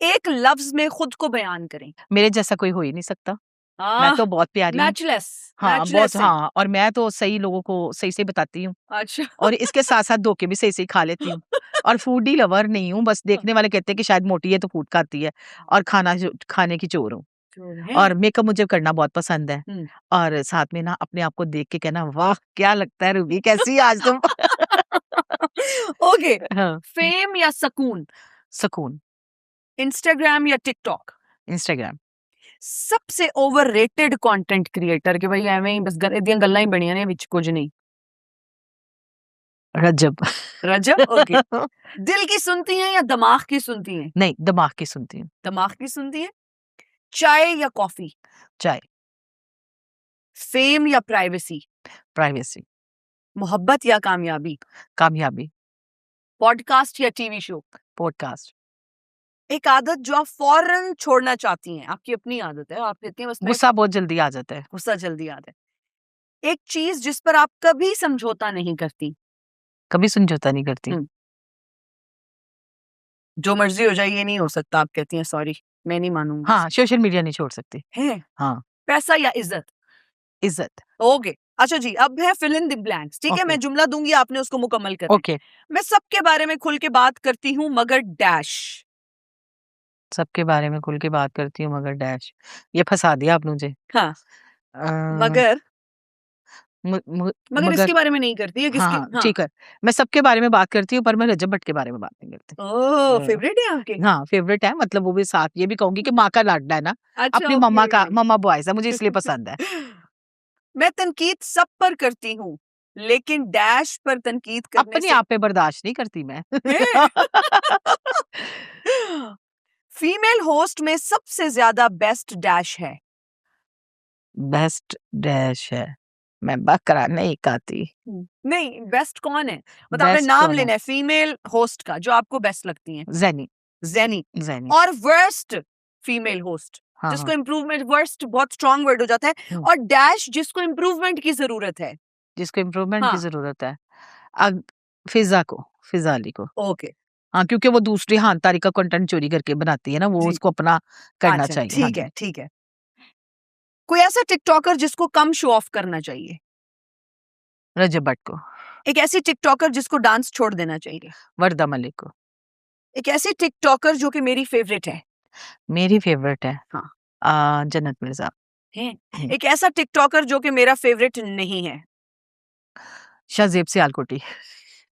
एक लफ्ज़ में खुद को बयान करें।
मेरे जैसा कोई हो ही नहीं सकता। मैं
आह!
तो बहुत प्यारी हूँ।
मैचलेस,
हाँ, बहुत,
मैचलेस हैं।
हाँ, और मैं तो सही लोगों को सही-सही बताती हूँ।
अच्छा।
और इसके साथ-साथ धोखे भी सही-सही खा लेती हूँ। और फूडी लवर नहीं हूँ, बस देखने वाले कहते हैं कि शायद मोटी है तो फूड खाती है, और खाने की चोर हूँ।
चोर
और
हैं।
मेकअप मुझे करना बहुत पसंद है।
हुँ।
और साथ में ना अपने आप को देख के कहना, वाह! क्या लगता है रूबी कैसी है आज तुम?
ओके,
हाँ,
फेम या सकून?
सुकून,
इंस्टाग्राम या टिकटॉक?
इंस्टाग्राम,
सबसे ओवररेटेड कंटेंट क्रिएटर कि भाई एवें ही बस इहदियां गल्लां ही बणियां ने विच कुछ नहीं।
रजब।
रजब? ओके। दिल की सुनती हैं या दिमाग की सुनती हैं?
नहीं, दिमाग की सुनती हूँ।
दिमाग की सुनती हैं। चाय या कॉफी?
चाय,
फेम या प्राइवेसी?
प्राइवेसी,
मोहब्बत या कामयाबी?
कामयाबी,
पॉडकास्ट या टीवी शो?
पॉडकास्ट,
एक आदत जो आप फौरन छोड़ना चाहती हैं, आपकी अपनी आदत है, आप कहती हैं बस मैं
गुस्सा बहुत जल्दी आ जाता है।
गुस्सा जल्दी आता है। एक चीज जिस पर आप कभी समझौता नहीं करती?
कभी समझौता नहीं करती।
हुँ। जो मर्जी हो जाए ये नहीं हो सकता, आप कहती हैं सॉरी मैं नहीं मानूंगी।
हाँ, सोशल मीडिया नहीं छोड़ सकती।
है
हाँ,
पैसा या इज्जत?
इज़्ज़त,
ओके। अच्छा जी, अब है फिल इन द ब्लैंक्स, ठीक है?
ओके,
मैं जुमला दूंगी, आपने उसको मुकम्मल करना है।
ओके।
मैं सबके बारे में खुल के बात करती हूँ मगर डैश।
सबके बारे में खुल के बात करती हूँ मगर डैश। ये फँसा दिया आपने मुझे।
हाँ,
अ,
मगर
मु मु
मगर
मगर
इसके बारे में नहीं करती है
हाँ,
किसके?
हाँ,
हाँ।
ठीक है। मैं सबके बारे में बात करती हूँ, पर मैं रजब भट्ट के बारे में बात नहीं करती।
ओह, फेवरेट है आपके?
हाँ, फ़ेवरेट है, मतलब वो भी साथ ये भी कहूँगी कि माँ का लाडला है ना,
अच्छा,
अपनी मम्मा का
ओके।
मम्मा बॉयज़ है, मुझे इसलिए पसंद है।
मैं तनकीद सब पर करती हूँ, लेकिन डैश पर तनकीद करने
अपने
से
आप पे बर्दाश्त नहीं करती मैं।
हैं? फीमेल होस्ट में सबसे ज्यादा बेस्ट डैश है?
बेस्ट डैश है, मैं बकरा नहीं खाती।
नहीं, बेस्ट कौन है? मतलब आपने
बेस्ट
नाम
कौन है?
लेना है फीमेल होस्ट का जो आपको बेस्ट लगती हैं।
ज़ेनी,
जेनी।
ज़ेनी।
और वर्स्ट फीमेल होस्ट
हाँ,
जिसको
हाँ।
इम्प्रूवमेंट, वर्स्ट बहुत स्ट्रॉन्ग वर्ड हो जाता है,
हुँ,
और डैश जिसको इम्प्रूवमेंट की जरूरत है।
जिसको इम्प्रूवमेंट की
हाँ,
ज़रूरत है। अग फ़िज़ा अली को।
ओके।
हाँ, क्योंकि वो दूसरी हाँ, तारी का कंटेंट चोरी करके बनाती है ना, वो
जी,
उसको अपना करना
अच्छा,
चाहिए। हाँ
ठीक है,
जी।
ठीक है। कोई ऐसा टिकटॉकर जिसको कम शो ऑफ करना चाहिए?
रजब भट्ट को,
एक ऐसी टिकटॉकर जिसको डांस छोड़ देना चाहिए?
वरदा मलिक को।
एक ऐसी टिकटॉकर जो कि मेरी फेवरेट है?
मेरी फ़ेवरेट है
हाँ।
जन्नत मिर्ज़ा।
है।
हुँ,
एक ऐसा टिकटॉकर जो कि मेरा फेवरेट नहीं है?
शाहज़ेब सियालकोटी।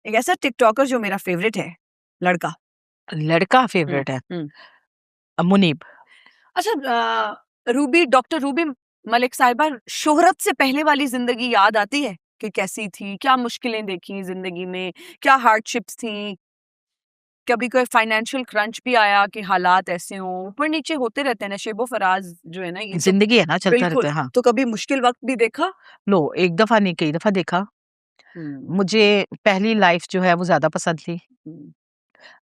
एक ऐसा टिकटॉकर जो मेरा फेवरेट है? लड़का?
लड़का
हुँ,
फ़ेवरेट है
हुँ।
मुनीब।
अच्छा, रूबी, डॉक्टर रूबी मलिक साहिबा, शोहरत से पहले वाली ज़िंदगी याद आती है कि कैसी थी? क्या मुश्किलें देखी ज़िंदगी में? क्या हार्डशिप्स थी? कभी कोई फाइनेंशियल क्रंच भी आया कि हालात ऐसे हों? ऊपर-नीचे होते रहते हैं ना, शेबो फराज़ जो है ना, ये तो
ज़िंदगी है ना, चलता
बिल्कुल।
रहता है। हाँ।
तो कभी मुश्किल वक़्त भी देखा?
लो, एक दफ़ा नहीं कई दफ़ा देखा।
हुँ,
मुझे पहली लाइफ़ जो है वो ज़्यादा पसंद थी।
हुँ,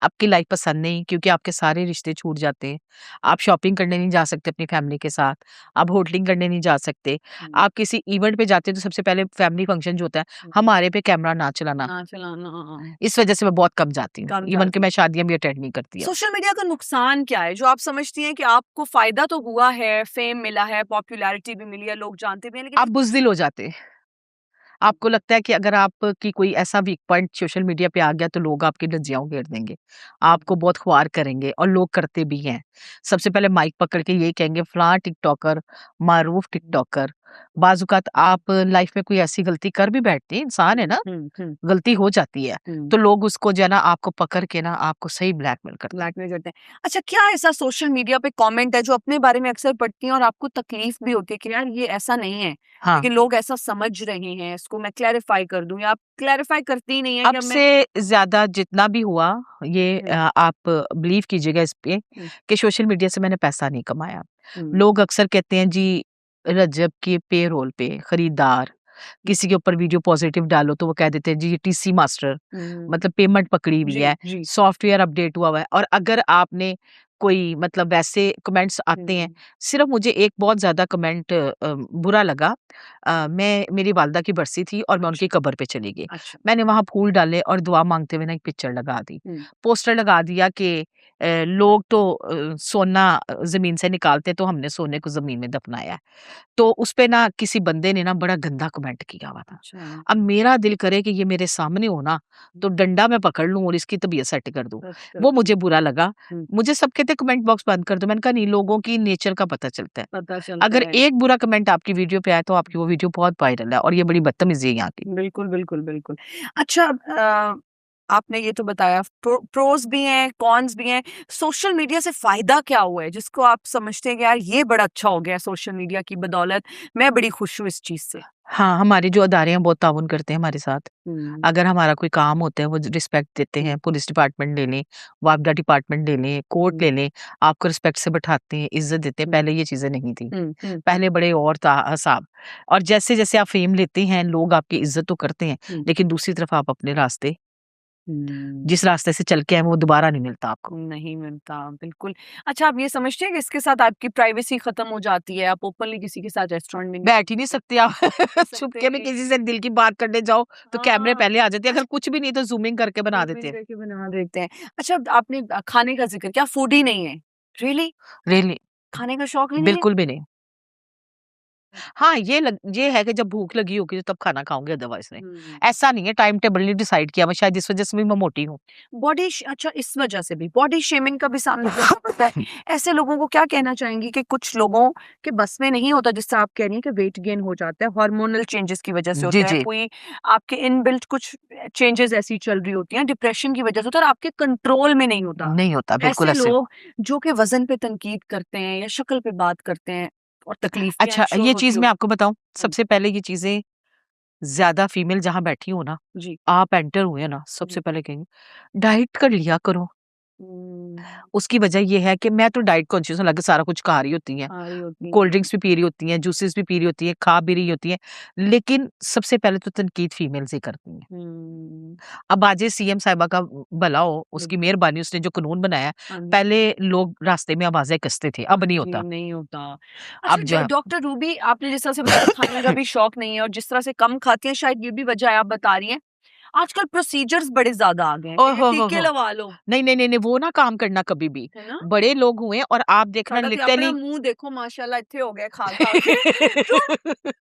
अब की लाइफ़ पसंद नहीं, क्योंकि आपके सारे रिश्ते छूट जाते हैं। आप शॉपिंग करने नहीं जा सकते अपनी फैमिली के साथ, आप होटलिंग करने नहीं जा सकते।
हुँ,
आप किसी इवेंट पे जाते हैं तो सबसे पहले फैमिली फंक्शन जो होता है,
हुँ।
हमारे पे कैमरा ना चलाना।
ना चलाना,
इस वज़ह से मैं बहुत कम जाती हूँ।
कम
इवन कि
जाती
मैं
हैं।
शादियाँ भी अटेंड नहीं करती अब।
सोशल मीडिया का नुकसान क्या है? जो आप समझती हैं कि आपको फ़ायदा तो हुआ है, फ़ेम मिला है, पॉपुलैरिटी भी मिली है, लोग जानते भी हैं, लेकिन
आप बुज़दिल हो जाते हैं। आपको लगता है कि अगर आपकी कोई ऐसा वीक पॉइंट सोशल मीडिया पे आ गया तो लोग आपकी धज्जियाँ उड़ेड़ देंगे। आपको बहुत ख़ुआर करेंगे, और लोग करते भी हैं। सबसे पहले माइक पकड़ के यही कहेंगे फलाँ टिकटॉकर, मारूफ टिकटॉकर, बाज़-औक़ात आप लाइफ़ में कोई ऐसी गलती कर भी बैठते हैं, इंसान है ना, गलती हो जाती है। तो लोग उसको जो है ना आपको पकड़ के ना आपको सही ब्लैकमेल करते हैं।
ब्लैकमेल करते हैं। अच्छा, क्या ऐसा सोशल मीडिया पे कमेंट है जो अपने बारे में अक्सर पढ़ती हैं और आपको तकलीफ भी होती है कि यार ये ऐसा नहीं है,
हाँ,
लेकिन लोग ऐसा समझ रहे हैं, इसको मैं क्लैरिफाई कर दूँ, या आप क्लैरिफाई करती ही नहीं है
अब
कि अब मैं
से ज़्यादा जितना भी हुआ ये आप बिलीव कीजिएगा इस पे
हुँ,
कि सोशल मीडिया से मैंने पैसा नहीं कमाया।
हुँ,
लोग अक्सर कहते हैं जी रजब के पेरोल पे खरीदार, किसी के ऊपर वीडियो पॉजिटिव डालो तो वो कह देते हैं जी ये टीसी मास्टर,
हुँ,
मतलब पेमेंट पकड़ी हुई
जी,
है,
जी।
सॉफ्टवेयर अपडेट हुआ हुआ है। और अगर आपने कोई मतलब वैसे कमेंट्स आते हैं,
हुँ,
सिर्फ मुझे एक बहुत ज़्यादा कमेंट बुरा लगा। मैं मेरी वालदा की बरसी थी और मैं उनकी
अच्छा,
कब्र पे चली गई।
अच्छा।
मैंने वहाँ फूल डाले और दुआ माँगते हुए ना एक पिक्चर लगा दी।
हुँ,
पोस्टर लगा दिया कि लोग तो सोना ज़मीन से निकालते हैं, तो हमने सोने को ज़मीन में दफनाया है। तो उसपे ना किसी बंदे ने ना बड़ा गंदा कमेंट किया हुआ था।
अच्छा।
अब मेरा दिल करे कि ये मेरे सामने हो ना, तो डंडा मैं पकड़ लूँ और इसकी तबीयत सेट कर दूँ।
सच कर
वो
दूँ।
मुझे बुरा लगा।
हुँ,
मुझे सब कहते कमेंट बॉक्स बंद कर दो। मैंने कहा नहीं, लोगों की नेचर का पता चलता है।
पता चलता
अगर
है।
एक बुरा कमेंट आपकी वीडियो पे आया तो आपकी वो वीडियो बहुत वायरल है और ये बड़ी बदतमीज़ी है यहाँ की।
बिल्कुल, बिल्कुल, बिल्कुल। अच्छा, आपने ये तो बताया, प्रोस भी हैं, कॉन्स भी हैं। सोशल मीडिया से फ़ायदा क्या हुआ है जिसको आप समझते हैं कि यार ये बड़ा अच्छा हो गया है सोशल मीडिया की बदौलत, मैं बड़ी खुश हूँ इस चीज़ से?
हाँ, हमारे जो अदारे हैं बहुत ताउन करते हैं हमारे साथ।
हुँ,
अगर हमारा कोई काम होता है वो रिस्पेक्ट देते
हुँ,
हैं, पुलिस डिपार्टमेंट ले लें, वापडा डिपार्टमेंट ले लें, कोर्ट
हुँ,
ले लें, आपको रिस्पेक्ट से बैठाते हैं, इज़्ज़त देते हैं।
हुँ,
पहले ये चीज़ें नहीं थी।
हुँ, हुँ, हुँ,
पहले बड़े और था हिसाब। और जैसे-जैसे आप फ़ेम लेते हैं, लोग आपकी इज़्ज़त तो करते हैं,
हुँ,
लेकिन दूसरी तरफ आप अपने रास्ते
हुँ।
जिस रास्ते से चल के आए हैं वो दोबारा नहीं मिलता आपको।
नहीं मिलता, बिल्कुल। अच्छा, आप ये समझते हैं कि इसके साथ आपकी प्राइवेसी खत्म हो जाती है, आप ओपनली किसी के साथ रेस्टोरेंट में नहीं
बैठ ही नहीं सकते आप।
जा
छुपके में
सकते?
किसी से दिल की बात करने जाओ, तो कैमरे
हाँ,
पहले आ जाते हैं। अगर
अच्छा,
कुछ भी नहीं तो ज़ूमिंग करके बना देते
ज़ूम इन
हैं।
करके बना देते हैं। अच्छा, आपने खाने का ज़िक्र किया, फूडी नहीं है। रियली?
रियली,
खाने का शौक ही नहीं है?
बिल्कुल भी नहीं। हाँ, ये है कि जब भूख लगी होगी तो तब खाना खाऊँगी, अदरवाइज़ नहीं।
हुँ।
ऐसा नहीं है, टाइम टेबल नहीं डिसाइड किया मैं, शायद इस वज़ह से भी मैं मोटी हूँ।
बॉडी श अच्छा, इस वजह से भी बॉडी शेमिंग का भी सामना करना पड़ता है। ऐसे लोगों को क्या कहना चाहेंगी कि कुछ लोगों के बस में नहीं होता, जिस तरह आप कह रही हैं कि वेट गेन हो जाता है, हार्मोनल चेंजेस की वजह से
जी,
होता है,
जी।
कोई आपके इनबिल्ट कुछ चेंजेस ऐसी चल रही होती हैं, डिप्रेशन की वजह से होता है और आपके कंट्रोल में नहीं होता।
नहीं होता, बिल्कुल
ऐसे
ऐसे।
लोग जो कि वज़न पे तनकीद करते हैं या शक्ल पे बात करते हैं, और तकलीफ भी आई एम
अच्छा,
श्योर
ये
होती
चीज़ मैं
होगी।
आपको बताऊँ,
हुँ,
सबसे पहले ये चीज़ें ज़्यादा फीमेल जहाँ बैठी हो ना,
जी।
आप एंटर हुए हैं ना,
हुँ,
सबसे पहले कहेंगे, डाइट कर लिया करो।
हुँ,
उसकी वजह ये है कि मैं तो डाइट कॉन्शियस हूँ, हालाँकि सारा कुछ खा रही होती हैं।
आ रही होती
कोल्ड
हैं।
ड्रिंक्स भी पी रही होती हैं, जूसेस भी पी रही होती हैं, खा भी रही होती हैं, लेकिन सबसे पहले तो तनकीद फीमेल्स ही करती हैं।
हुँ,
अब आज ये सीएम साहिबा का भला हो, उसकी
बिल्कुल।
मेहरबानी, उसने जो कानून बनाया है,
हाँ जी।
पहले लोग रास्ते में आवाज़ें कसते थे, अब
हाँ
नहीं
जी,
होता।
नहीं होता। अच्छा,
अब जो है
डॉक्टर रूबी, आपने जिस तरह से बताया खाने का भी शौक नहीं है और जिस तरह से कम खाती हैं, शायद ये भी वजह है आप बता रही हैं। आजकल प्रोसीजर्स बड़े ज़्यादा आ गए हैं
ओह
कि
हो
टीके
हो!
लगा लो,
नहीं, नहीं, नहीं, नहीं, वो ना काम करना कभी भी।
है ना?
बड़े लोग हुए और आप देखना
साडा ते अपना
लिटरली
मुँह देखो माशाल्लाह इत्थे हो गया खा-खा के। तो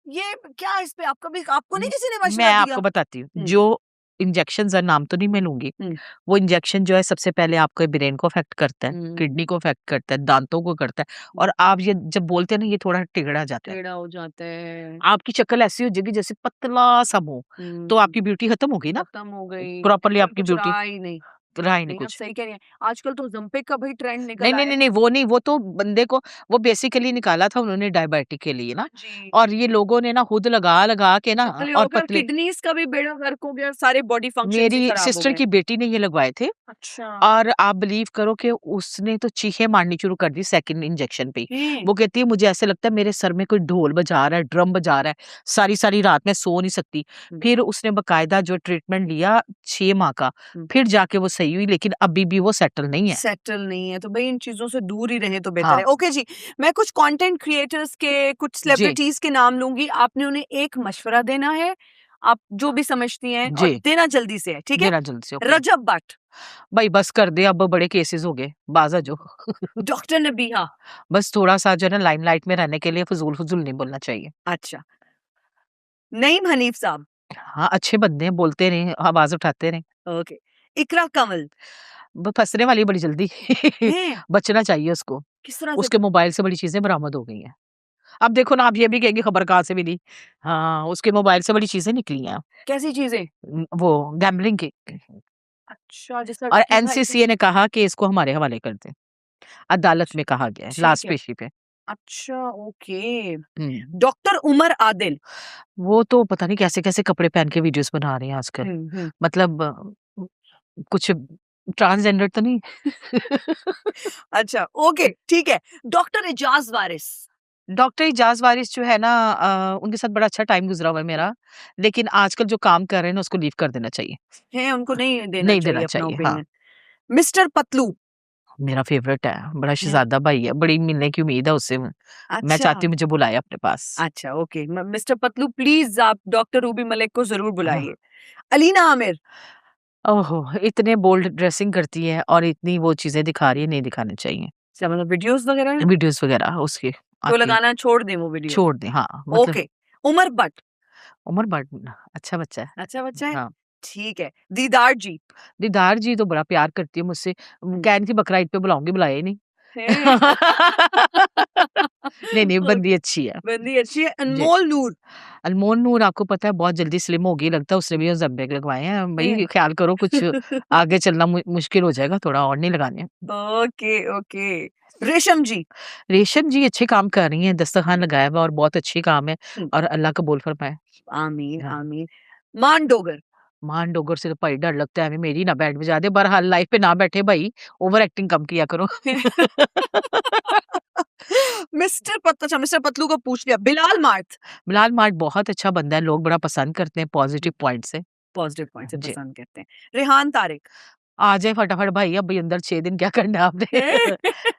ये क्या, इस पे आपका भी, आपको नहीं किसी ने
मैं
मशवरा दिया?
आपको बताती हूँ,
हुँ,
जो इंजेक्शंस है, नाम तो नहीं मैं लूँगी,
हुँ,
वो इंजेक्शन जो है सबसे पहले आपके ब्रेन को अफ़ेक्ट करता है, किडनी
हुँ,
को अफ़ेक्ट करता है, दाँतों को करता है
हुँ,
और आप ये जब बोलते हैं ना, ये थोड़ा टेढ़ा जाता है।
टेढ़ा हो जाता है।
आपकी शक्ल ऐसी हो जाएगी जैसे पतला-सा मुँह, तो
हुँ,
आपकी ब्यूटी खत्म हो गई ना,
खत्म हो गई,
प्रॉपर्ली
फिर
आपकी
कुछ
ब्यूटी
रहा ही नहीं।
रहा ही नहीं
नहीं, आप
कुछ।
सही कह रही हैं। आजकल तो ज़ेम्पिक का भी ट्रेंड
नहीं,
निकल
नहीं,
आया
नहीं,
है।
नहीं, वो नहीं, वो तो बंदे को वो बेसिकली निकाला था उन्होंने डायबिटिक के लिए ना,
हाँ जी।
और ये लोगों ने ना खुद लगा-लगा के ना
पतले
और
हो गए और
पतले
किडनीज़ का भी बेड़ा गर्क हो गया, सारे बॉडी फंक्शंस ही
मेरी
खराब हो
सिस्टर
गए।
की बेटी ने ये लगवाए थे
अच्छा।
और आप बिलीव करो कि उसने तो चीखें मारनी शुरू कर दी सेकंड इंजेक्शन पे ही।
हैं?
वो कहती है मुझे ऐसे लगता है मेरे सर में कोई ढोल बजा रहा है, ड्रम बजा रहा है, सारी-सारी रात मैं सो नहीं सकती।
हुँ,
फिर उसने बाकायदा जो ट्रीटमेंट लिया 6 माह का,
हुँ।
फिर जाके वो सही हुई, लेकिन अभी भी वो सेटल नहीं है।
सेटल नहीं है, तो भई इन चीज़ों से दूर ही रहें तो बेहतर
हाँ,
है। ओके जी, मैं कुछ कंटेंट क्रिएटर्स के, कुछ
जी,
सेलिब्रिटीज़ के नाम लूँगी, आपने उन्हें एक मशवरा देना है, आप जो भी समझती हैं, और
जी,
देना जल्दी से है, ठीक है?
देना जल्द से ओके।
रजब भट्ट,
भाई बस कर दे, अब बड़े केसेस हो गए, बाज़ आ जाओ।
डॉक्टर नबीहा,
बस थोड़ा-सा जो है ना लाइमलाइट में रहने के लिए फ़ुज़ूल-फ़ुज़ूल नहीं बोलना चाहिए।
अच्छा, नईम हनीफ साहब,
हाँ, अच्छे बंदे हैं, बोलते रहें, आवाज़ उठाते रहें।
ओके, इकरा कंवल,
फँसने वाली है बड़ी जल्दी।
हैं?
बचना चाहिए उसको।
किस तरह से?
उसके मोबाइल से बड़ी चीज़ें बरामद हो गई हैं। अब देखो ना, आप ये भी कहेंगे खबर कहाँ से मिली। हाँ, उसके मोबाइल से बड़ी चीजें निकली हैं।
कैसी चीजें?
वो गैम्बलिंग की।
अच्छा, जिसका
और
विक्की भाई
एनसीसीए ने कहा कि इसको हमारे हवाले कर दें। अदालत में कहा गया है
ठीक
लास्ट
है।
पेशी पे।
अच्छा, ओके।
हम्म।
डॉक्टर उमर आदिल।
वो तो पता नहीं कैसे कैसे कपड़े पहन के वीडियोस बना रहे हैं आजकल।
हम्म।
मतलब कुछ ट्रांसजेंडर तो नहीं।
अच्छा, ओके, ठीक है। डॉक्टर एजाज वारिस।
डॉक्टर इजाज वारिस जो है ना, उनके साथ बड़ा अच्छा टाइम गुजरा हुआ है मेरा, लेकिन आजकल जो काम कर रहे हैं ना उसको लीव कर देना चाहिए।
है, उनको नहीं देना
नहीं
चाहिए
देना
अपना
चाहिए, हाँ।
ओपिनियन। मिस्टर पतलू।
मेरा फेवरेट है, बड़ा
है?
शहजादा भाई है, बड़ी मिलने की उम्मीद है उससे। मैं
अच्छा,
चाहती हूँ मुझे बुलाए अपने पास।
अच्छा, ओके। मिस्टर पतलू, प्लीज आप डॉक्टर रूबी मलिक को जरूर
हाँ।
बुलाइए। अलीना आमिर।
ओहो, इतने बोल्ड ड्रेसिंग करती है और इतनी वो चीजें दिखा रही है, नहीं दिखानी चाहिए।
क्या मतलब, वीडियोस वगैरह
वीडियोस वगैरह उसकी
तो
आती है।
लगाना छोड़ दें वो वीडियो?
छोड़ दे, हाँ, मतलब
ओके। उमर भट्ट।
उमर बट अच्छा बच्चा है।
अच्छा बच्चा है।
हाँ।
ठीक है। दीदार जी।
दीदार जी तो बड़ा प्यार करती है मुझसे। कह रही थी बकरा ईद पे बुलाऊंगी, बुलाया ही नहीं।
हैं?
नहीं नहीं,
ओके,
बंदी अच्छी है।
बंदी अच्छी है।
जी।
अनमोल नूर।
अनमोल नूर आपको पता है बहुत जल्दी स्लिम हो गई, लगता है उसने भी ozempic लगवाए हैं।
हैं?
भाई ख्याल करो, कुछ आगे चलना मुश्किल हो जाएगा, थोड़ा और नहीं लगाने।
Okay, okay. रेशम जी।
रेशम जी अच्छे काम कर रही हैं, दस्तरखान लगाया हुआ और बहुत अच्छी काम है,
हम्म,
और अल्लाह कबूल फरमाए।
आमीन,
हाँ।
आमीन। मान डोगर।
मान डोगर से तो भाई डर लगता है हमें, मेरी ना बैंड बजा दे। बहरहाल लाइफ पे ना बैठे भाई, ओवर एक्टिंग कम किया करो।
अच्छा, मिस्टर पतलू को पूछ लिया। बिलाल मार्ट।
बिलाल मार्ट बहुत अच्छा बंदा है, लोग बड़ा पसंद करते हैं पॉजिटिव पॉइंट से।
पॉजिटिव पॉइंट से
जी।
पसंद करते हैं। रेहान तारिक।
आ जाए फटाफट भाई, अब भाई अंदर 6 दिन क्या करना है आपने।
हैं?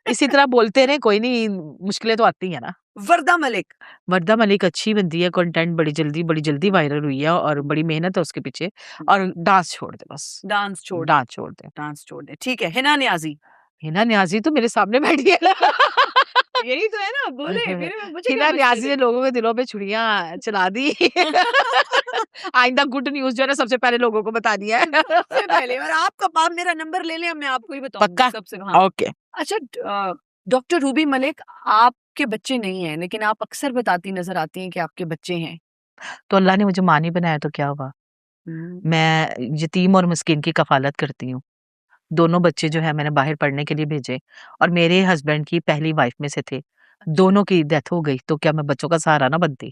इसी तरह बोलते रहे, कोई नहीं, मुश्किलें तो आती हैं ना।
वर्दा मलिक।
वर्दा मलिक अच्छी बंदी है, कंटेंट बड़ी जल्दी वायरल हुई है और बड़ी मेहनत है उसके पीछे। और डांस छोड़ दे बस,
डांस छोड़ दे।
डांस छोड़ दे।
डांस छोड़ दे, ठीक है। हिना न्याजी।
हिना न्याजी तो मेरे सामने बैठी है ना।
यही तो है ना, बोले फिर मुझे क्या
हिना
मुश्किल
न्याजी ने लोगों के दिलों पे छुरियां चला दी। आइंदा गुड न्यूज जो है ना सबसे पहले लोगों को बता दिया है।
सबसे पहले, और आप मेरा नंबर ले लें, मैं आपको ही बताऊंगी
पक्का।
सबसे। हाँ।
ओके।
अच्छा, डॉक्टर रूबी मलिक, आपके बच्चे नहीं हैं, लेकिन आप अक्सर बताती नजर आती हैं कि आपके बच्चे हैं।
तो अल्लाह ने मुझे माँ नहीं बनाया तो क्या हुआ।
हम्म,
मैं यतीम और मिस्कीन की कफालत करती हूँ। दोनों बच्चे जो है मैंने बाहर पढ़ने के लिए भेजे, और मेरे हस्बैंड की पहली वाइफ में से थे। दोनों की डेथ हो गई, तो क्या मैं बच्चों का सहारा ना बनती।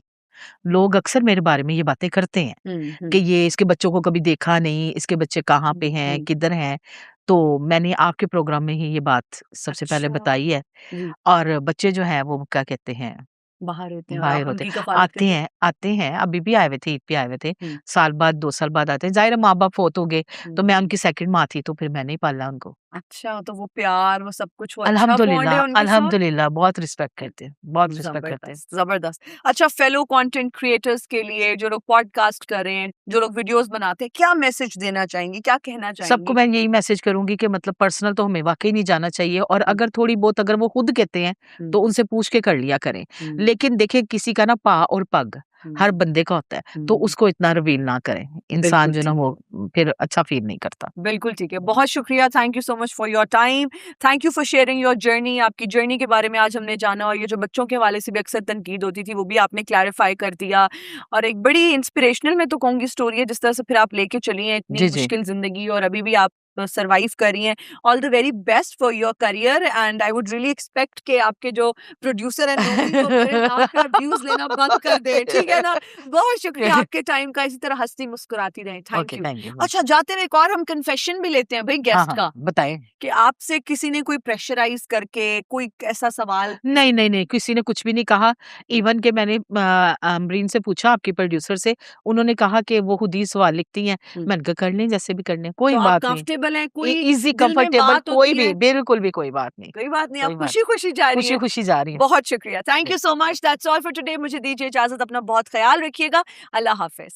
लोग अक्सर मेरे बारे में ये बातें करते हैं कि ये इसके बच्चों को कभी देखा नहीं, इसके बच्चे कहाँ पे हैं, किधर हैं। तो मैंने आपके प्रोग्राम में ही ये बात सबसे पहले
अच्छा
बताई है।
जी।
और बच्चे जो हैं वो क्या कहते हैं,
बाहर रहते हैं और
बाहर
आप
होते
उनकी कफालत करते हैं।
आते हैं, अभी भी आए हुए थे, ईद पे आए हुए थे।
हम्म,
साल बाद 2 साल बाद आते हैं। ज़ाहिर है माँ-बाप फ़ौत हो गए, तो मैं
हम्म।
उनकी सेकंड माँ थी, तो फिर मैंने ही पाला उनको।
अच्छा, तो वो प्यार, वो सब कुछ, वो अच्छा बॉन्ड है
अल्हम्दुलिल्लाह,
उनके साथ।
अल्हम्दुलिल्लाह बहुत रिस्पेक्ट करते हैं, बहुत रिस्पेक्ट करते हैं।
जबरदस्त, जबरदस्त। अच्छा, फेलो कंटेंट क्रिएटर्स के लिए, जो लोग पॉडकास्ट कर रहे हैं, जो लोग वीडियोस बनाते हैं, क्या मैसेज देना चाहेंगी, क्या कहना
सबको
चाहेंगी?
मैं यही मैसेज करूँगी कि मतलब पर्सनल तो हमें वाक़ई नहीं जाना चाहिए, और
हम्म,
अगर थोड़ी बहुत अगर वो खुद कहते हैं,
हम्म,
तो उनसे पूछ के कर लिया करें।
हम्म,
लेकिन देखिए किसी का ना पा और पग हर
हम्म,
बंदे का होता है, तो
हम्म।
उसको इतना रिवील ना करें। इंसान
बिल्कुल
जो ना
ठीक है।
वो फिर अच्छा फ़ील नहीं करता।
बिल्कुल ठीक है। बहुत शुक्रिया। Thank you so much for your time. Thank you for sharing your journey. आपकी जर्नी के बारे में आज हमने जाना, और ये जो बच्चों के हवाले से भी अक्सर तनकीद होती थी, वो भी आपने क्लैरिफाई कर दिया। और एक बड़ी इंस्पिरेशनल, मैं तो कहूँगी, स्टोरी है, जिस तरह से फिर आप लेके चली हैं इतनी
जी, जी।
मुश्किल ज़िंदगी, और अभी भी आप सर्वाइव कर रही हैं। All the very best for your career, and I would really expect कि आपके जो प्रोड्यूसर हैं नौमी को फिर आपका व्यूज़ लेना बंद कर दें, ठीक है ना? बहुत शुक्रिया आपके टाइम का। इसी तरह हँसती मुस्कुराती रहें। Thank
okay,
you.
Thank you.
अच्छा, जाते हुए एक और हम कन्फेशन भी लेते हैं भाई
हाँ,
गेस्ट
हाँ,
का,
बताएँ।
कि आपसे किसी ने कोई प्रेशराइज़ करके कोई ऐसा सवाल।
नहीं, नहीं, नहीं, किसी ने कुछ भी नहीं कहा। इवन कि मैंने अमरीन से पूछा, आपके प्रोड्यूसर से, उन्होंने कहा कि वो खुद ही सवाल लिखती हैं।
हुँ।
मैंने कहा कर लें जैसे भी करने,
तो
कोई
आप
बात नहीं।
कंफर्टेबल हैं? कोई
ईज़ी
दिल में
कंफर्टेबल
बात
कोई
होती
भी,
है?
बिल्कुल भी कोई बात नहीं।
कोई बात नहीं, आप
कोई बात
खुशी-खुशी जा रही हैं।
खुशी-खुशी जा रही हैं।
बहुत शुक्रिया। थैंक
जी।
You so much. That's all for today. मुझे दीजिए इजाज़त। अपना बहुत ख़्याल रखिएगा। अल्लाह हाफ़िज़।